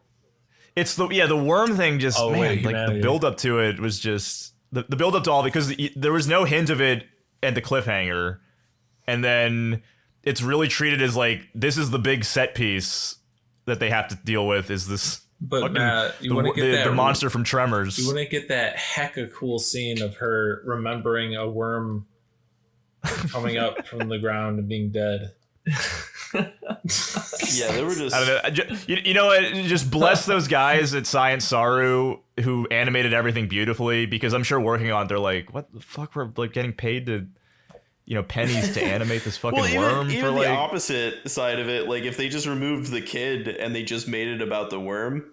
It's the worm thing. Just like humanity. the build up to it was just the build up to all, because there was no hint of it at the cliffhanger, and then it's really treated as like this is the big set piece that they have to deal with. Is this? But Matt, you want to get that the monster from Tremors. You want to get that hecka cool scene of her remembering a worm coming up from the ground and being dead. Yeah, they were just. I don't know. You know what? Just bless those guys at Science Saru who animated everything beautifully, because I'm sure working on it, they're like, what the fuck? We're like getting paid to, pennies to animate this fucking worm even for the like. opposite side of it, like if they just removed the kid and they just made it about the worm,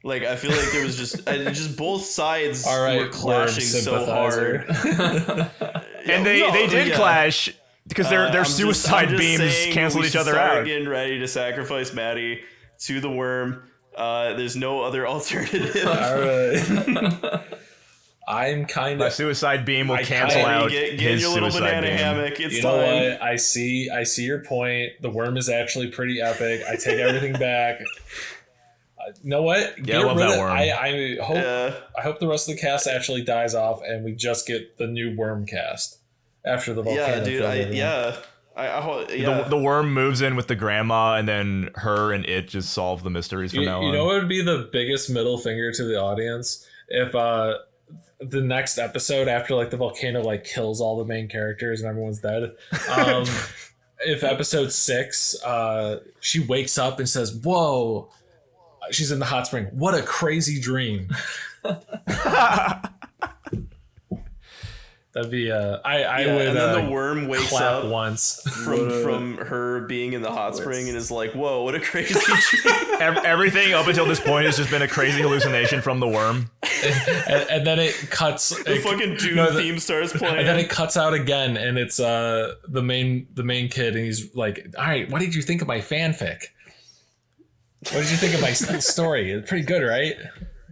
like I feel like there was just both sides were clashing so hard. And they did clash because their suicide beams canceled each other out. Getting ready to sacrifice Maddie to the worm. There's no other alternative. All right. I'm kind My of suicide beam will cancel out get his your little suicide banana beam. hammock. It's You time. know what? I see your point. The worm is actually pretty epic. I take everything back. You know what? Yeah, I love that worm. I hope the rest of the cast actually dies off and we just get the new worm cast after the volcano. Yeah, dude. The worm moves in with the grandma, and then her and it just solve the mysteries from now on. You know what would be the biggest middle finger to the audience? If the next episode after like the volcano like kills all the main characters and everyone's dead. If episode 6, she wakes up and says, "Whoa." She's in the hot spring. What a crazy dream. That'd be I would and then the worm wakes clap up once from her being in the hot spring and is like, whoa, what a crazy dream. Everything up until this point has just been a crazy hallucination from the worm. and then it cuts. The fucking Dune theme starts playing. And then it cuts out again, and it's the main kid, and he's like, "All right, what did you think of my fanfic? What did you think of my story? It's pretty good, right?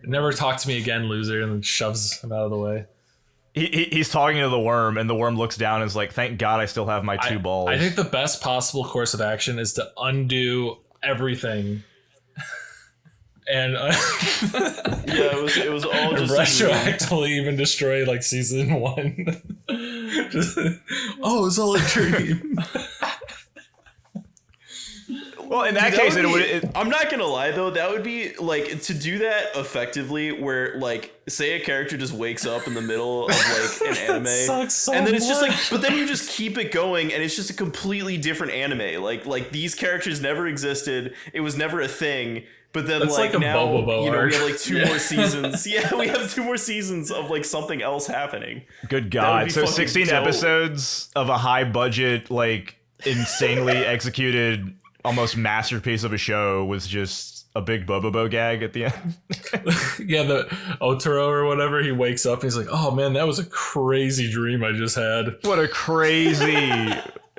Never talk to me again, loser," and then shoves him out of the way. He's talking to the worm, and the worm looks down and is like, "Thank God I still have my 2 balls." I think the best possible course of action is to undo everything. And it was all just retroactively even destroy like season 1. It's all a dream. Well, in that case, I'm not gonna lie though, that would be like to do that effectively, where like say a character just wakes up in the middle of like an anime, and then it's just like, but then you just keep it going, and it's just a completely different anime. Like these characters never existed, it was never a thing. But then that's like now, Bobobo we arc. have like 2 more seasons. Yeah, we have 2 more seasons of like something else happening. Good God. So 16 episodes of a high budget, like insanely executed, almost masterpiece of a show was just a big Bobobo gag at the end. Yeah, the Otaro or whatever, he wakes up and he's like, "Oh man, that was a crazy dream I just had." What a crazy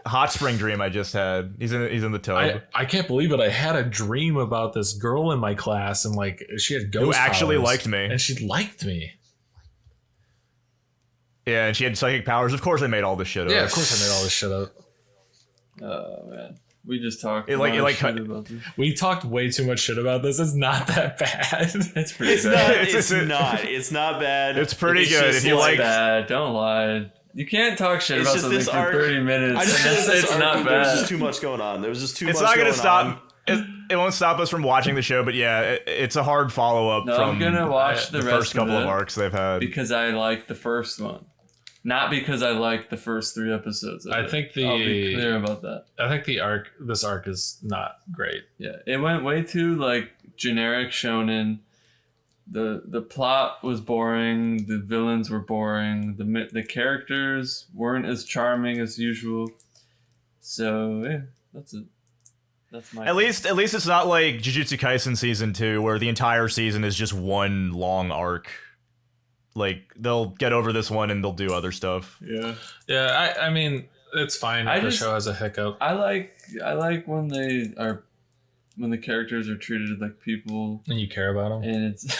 hot spring dream I just had. He's in the tub. I can't believe it. I had a dream about this girl in my class, and like she had ghost who actually powers, liked me. and she liked me. Yeah, and she had psychic powers. Of course I made all this shit up. Yeah, of course I made all this shit up. Oh man, we just talked. Shit about this. We talked way too much shit about this. It's not that bad. It's pretty It's bad. not. It's not bad. It's pretty It's good. just If you like bad, don't lie. You can't talk shit It's about just something this for arc. 30 minutes I and just then feel say this it's arc, not there was just bad. too much going on. There was just too much it's not going gonna stop. on. It won't stop us from watching the show, but yeah, it's a hard follow up No, from I'm gonna watch the rest first couple of of it arcs they've had. Because I like the first one. Not because I like the first 3 episodes of I it. think I'll be clear about that. I think this arc is not great. Yeah, it went way too like generic shonen. The plot was boring. The villains were boring. The characters weren't as charming as usual. So yeah, that's it. That's my. At least it's not like Jujutsu Kaisen season 2, where the entire season is just one long arc. like they'll get over this one and they'll do other stuff. Yeah. Yeah, I mean, it's fine if the show has a hiccup. I like when the characters are treated like people And you care about them. and it's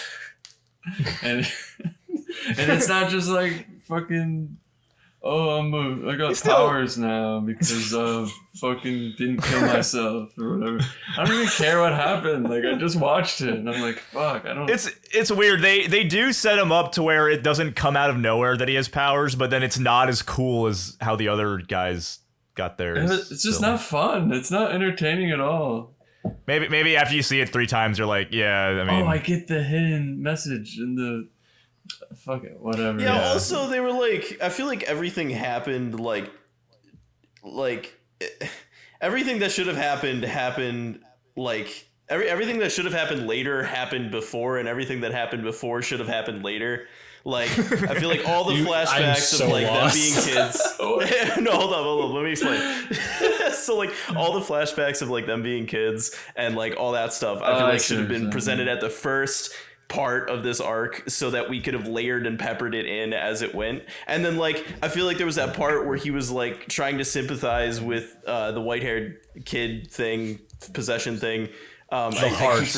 and and it's not just like fucking I got powers now because fucking didn't kill myself or whatever. I don't even care what happened. Like I just watched it and I'm like, fuck, I don't. It's weird. They do set him up to where it doesn't come out of nowhere that he has powers, but then it's not as cool as how the other guys got theirs. It's just not fun. It's not entertaining at all. Maybe after you see it 3 times, you're like, yeah. I mean, I get the hidden message in the. Fuck it, whatever. Yeah, also they were like, I feel like everything happened like everything that should have happened like everything that should have happened later happened before, and everything that happened before should have happened later. Like I feel like all the flashbacks of like them being kids. No, hold on, let me explain. So like all the flashbacks of like them being kids and like all that stuff, I feel like should have been presented at the first part of this arc so that we could have layered and peppered it in as it went. And then like I feel like there was that part where he was like trying to sympathize with the white-haired kid thing, possession thing, the heart.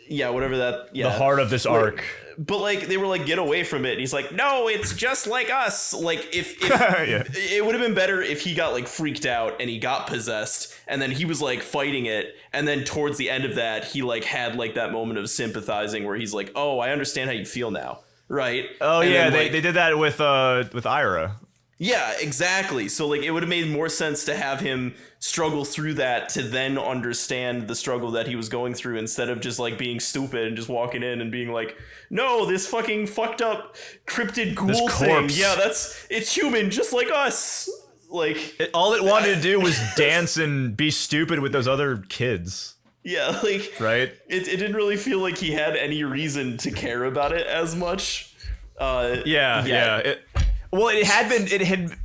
Whatever that. Yeah, the heart of this arc. But like they were like, get away from it, and he's like, no, it's just like us. Like if Yeah. It would have been better if he got like freaked out and he got possessed and then he was like fighting it, and then towards the end of that he like had like that moment of sympathizing where he's like, oh, I understand how you feel now, right? Oh and yeah, then, like, they did that with Ira. yeah, exactly. So like it would have made more sense to have him struggle through that to then understand the struggle that he was going through, instead of just like being stupid and just walking in and being like, no, this fucking fucked up cryptid ghoul thing. Yeah, it's human just like us. Like All it wanted to do was dance and be stupid with those other kids. Yeah, like right. It didn't really feel like he had any reason to care about it as much. Yeah. Well, it had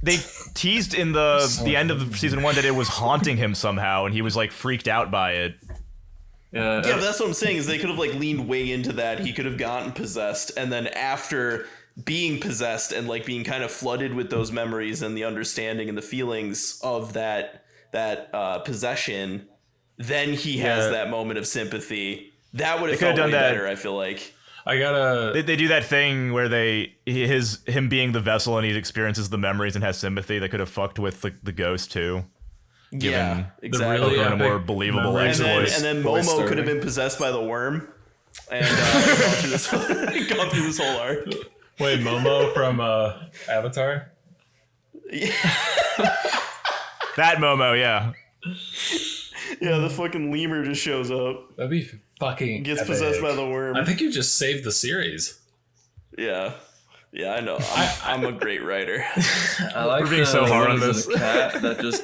they teased in the end of season 1 that it was haunting him somehow, and he was like freaked out by it. Yeah, but that's what I'm saying, is they could have like leaned way into that. He could have gotten possessed, and then after being possessed and like being kind of flooded with those memories and the understanding and the feelings of that possession, then he has that moment of sympathy. That would have felt way better, I feel like. They do that thing where him being the vessel and he experiences the memories and has sympathy. They could have fucked with the ghost too. Yeah, exactly. A more believable exploit. And then Momo could have been possessed by the worm and gone through this whole arc. Wait, Momo from Avatar? Yeah. That Momo, yeah. Yeah, the fucking lemur just shows up. That'd be fucking gets epic. Possessed by the worm. I think you just saved the series. Yeah, I know. I'm a great writer. I like being so hard on this. Cat that just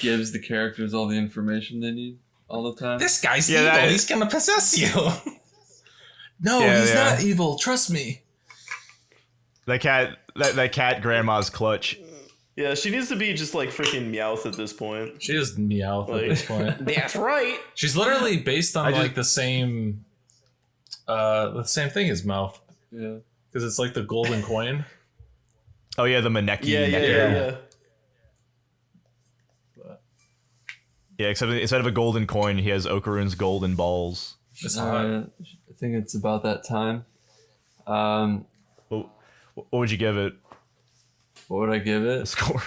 gives the characters all the information they need all the time. This guy's evil. He's gonna possess you. No, he's not evil. Trust me. That cat grandma's clutch. Yeah, she needs to be just like freaking Meowth at this point. She is Meowth at this point. That's right. She's literally based on the same thing as Mouth. Yeah. Because it's like the golden coin. Oh yeah, the Maneki. Yeah. Yeah, except instead of a golden coin, he has Okarun's golden balls. I think it's about that time. What would you give it? What would I give it? A score.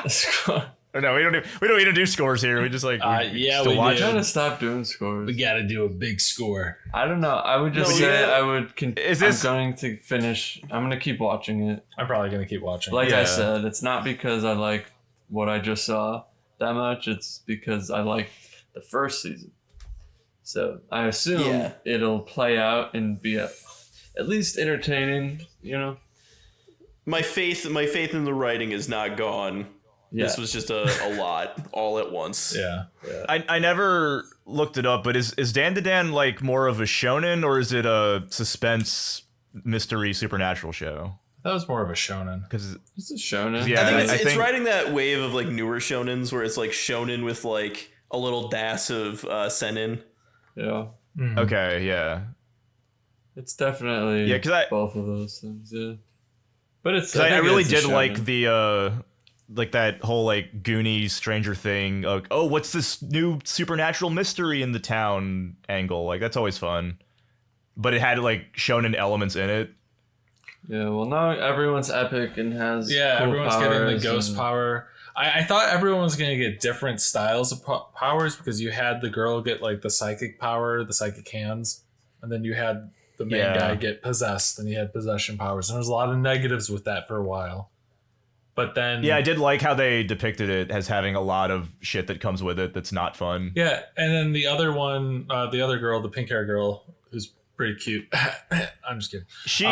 A score. Oh, no, we don't do scores here. We just like we I'm trying to stop doing scores. We got to do a big score. I don't know. I would just say I would. I'm going to finish. I'm going to keep watching it. I'm probably going to keep watching. Like I said, it's not because I like what I just saw that much. It's because I liked the first season. So I assume it'll play out and be at least entertaining. You know. My faith in the writing is not gone. Yeah. This was just a lot all at once. Yeah. I never looked it up, but is Dandadan like more of a shonen, or is it a suspense mystery supernatural show? That was more of a shonen. Because it's a shonen. Yeah, I think it's riding that wave of like newer shonens where it's like shonen with like a little dash of seinen. Yeah. Mm-hmm. Okay. Yeah. It's definitely both of those things. Yeah. But it's. 'Cause I think really it's a did shonen. like the like that whole like Goonies Stranger Thing. Like, oh, what's this new supernatural mystery in the town angle? Like that's always fun. But it had like shonen elements in it. Yeah, well, now everyone's epic and has. Yeah, cool everyone's getting the powers ghost and- power. I thought everyone was going to get different styles of powers because you had the girl get like the psychic power, the psychic hands, and then you had the main Yeah. guy get possessed and he had possession powers. And there was a lot of negatives with that for a while. But then Yeah, I did like how they depicted it as having a lot of shit that comes with it that's not fun. Yeah, and then the other one, the other girl, the pink hair girl, who's pretty cute. I'm just kidding. She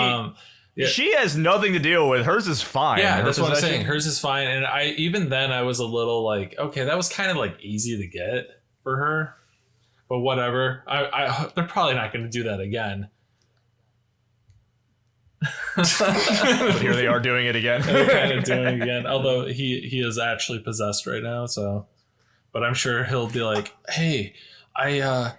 yeah. she has nothing to deal with. Hers is fine. Yeah, Her that's what I'm possession- saying. Hers is fine, and I even then I was a little like, okay, that was kind of like easy to get for her, but whatever. They're probably not going to do that again. But here they are doing it again. They're kind of doing it again, although he is actually possessed right now. So, but I'm sure he'll be like, hey, I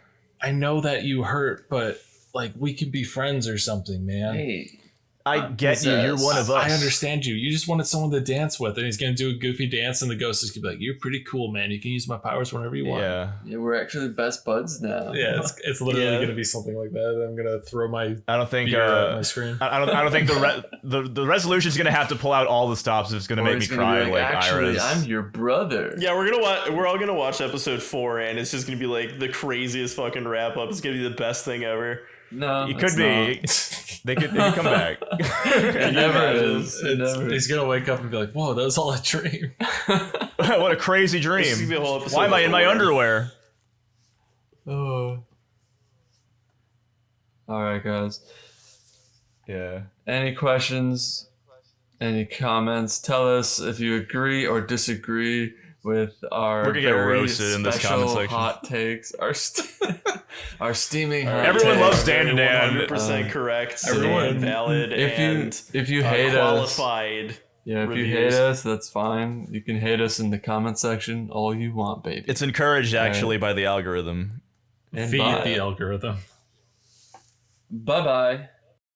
know that you hurt, but like we could be friends or something, man. Hey, I get you. You're one of us. I understand you. You just wanted someone to dance with, and he's gonna do a goofy dance, and the ghost is gonna be like, "You're pretty cool, man. You can use my powers whenever you want." Yeah. yeah, we're actually best buds now. Yeah, it's literally Yeah. gonna be something like that. I'm gonna throw my I don't think. beer at my screen. I don't think the resolution's gonna have to pull out all the stops if it's gonna Or make me he's gonna cry be like actually, Iris. I'm your brother. Yeah, we're all gonna watch episode 4, and it's just gonna be like the craziest fucking wrap up. It's gonna be the best thing ever. No, It it's could be. They could come back. It never is. It never He's gonna wake up and be like, "Whoa, that was all a dream." What a crazy This is gonna be a dream. whole episode Why am I about in the my war. underwear? Oh. All right, guys. Yeah. Any questions? Any comments? Tell us if you agree or disagree with our We're gonna get very roasted in this special comment section. hot takes. Our steaming hot Everyone takes. loves Dandadan. 100% correct. everyone- And valid. If and you hate us, qualified. yeah, if you reviews. hate us, that's fine. You can hate us in the comment section all you want, baby. It's encouraged actually by the algorithm. And Feed bye. the algorithm. Bye bye.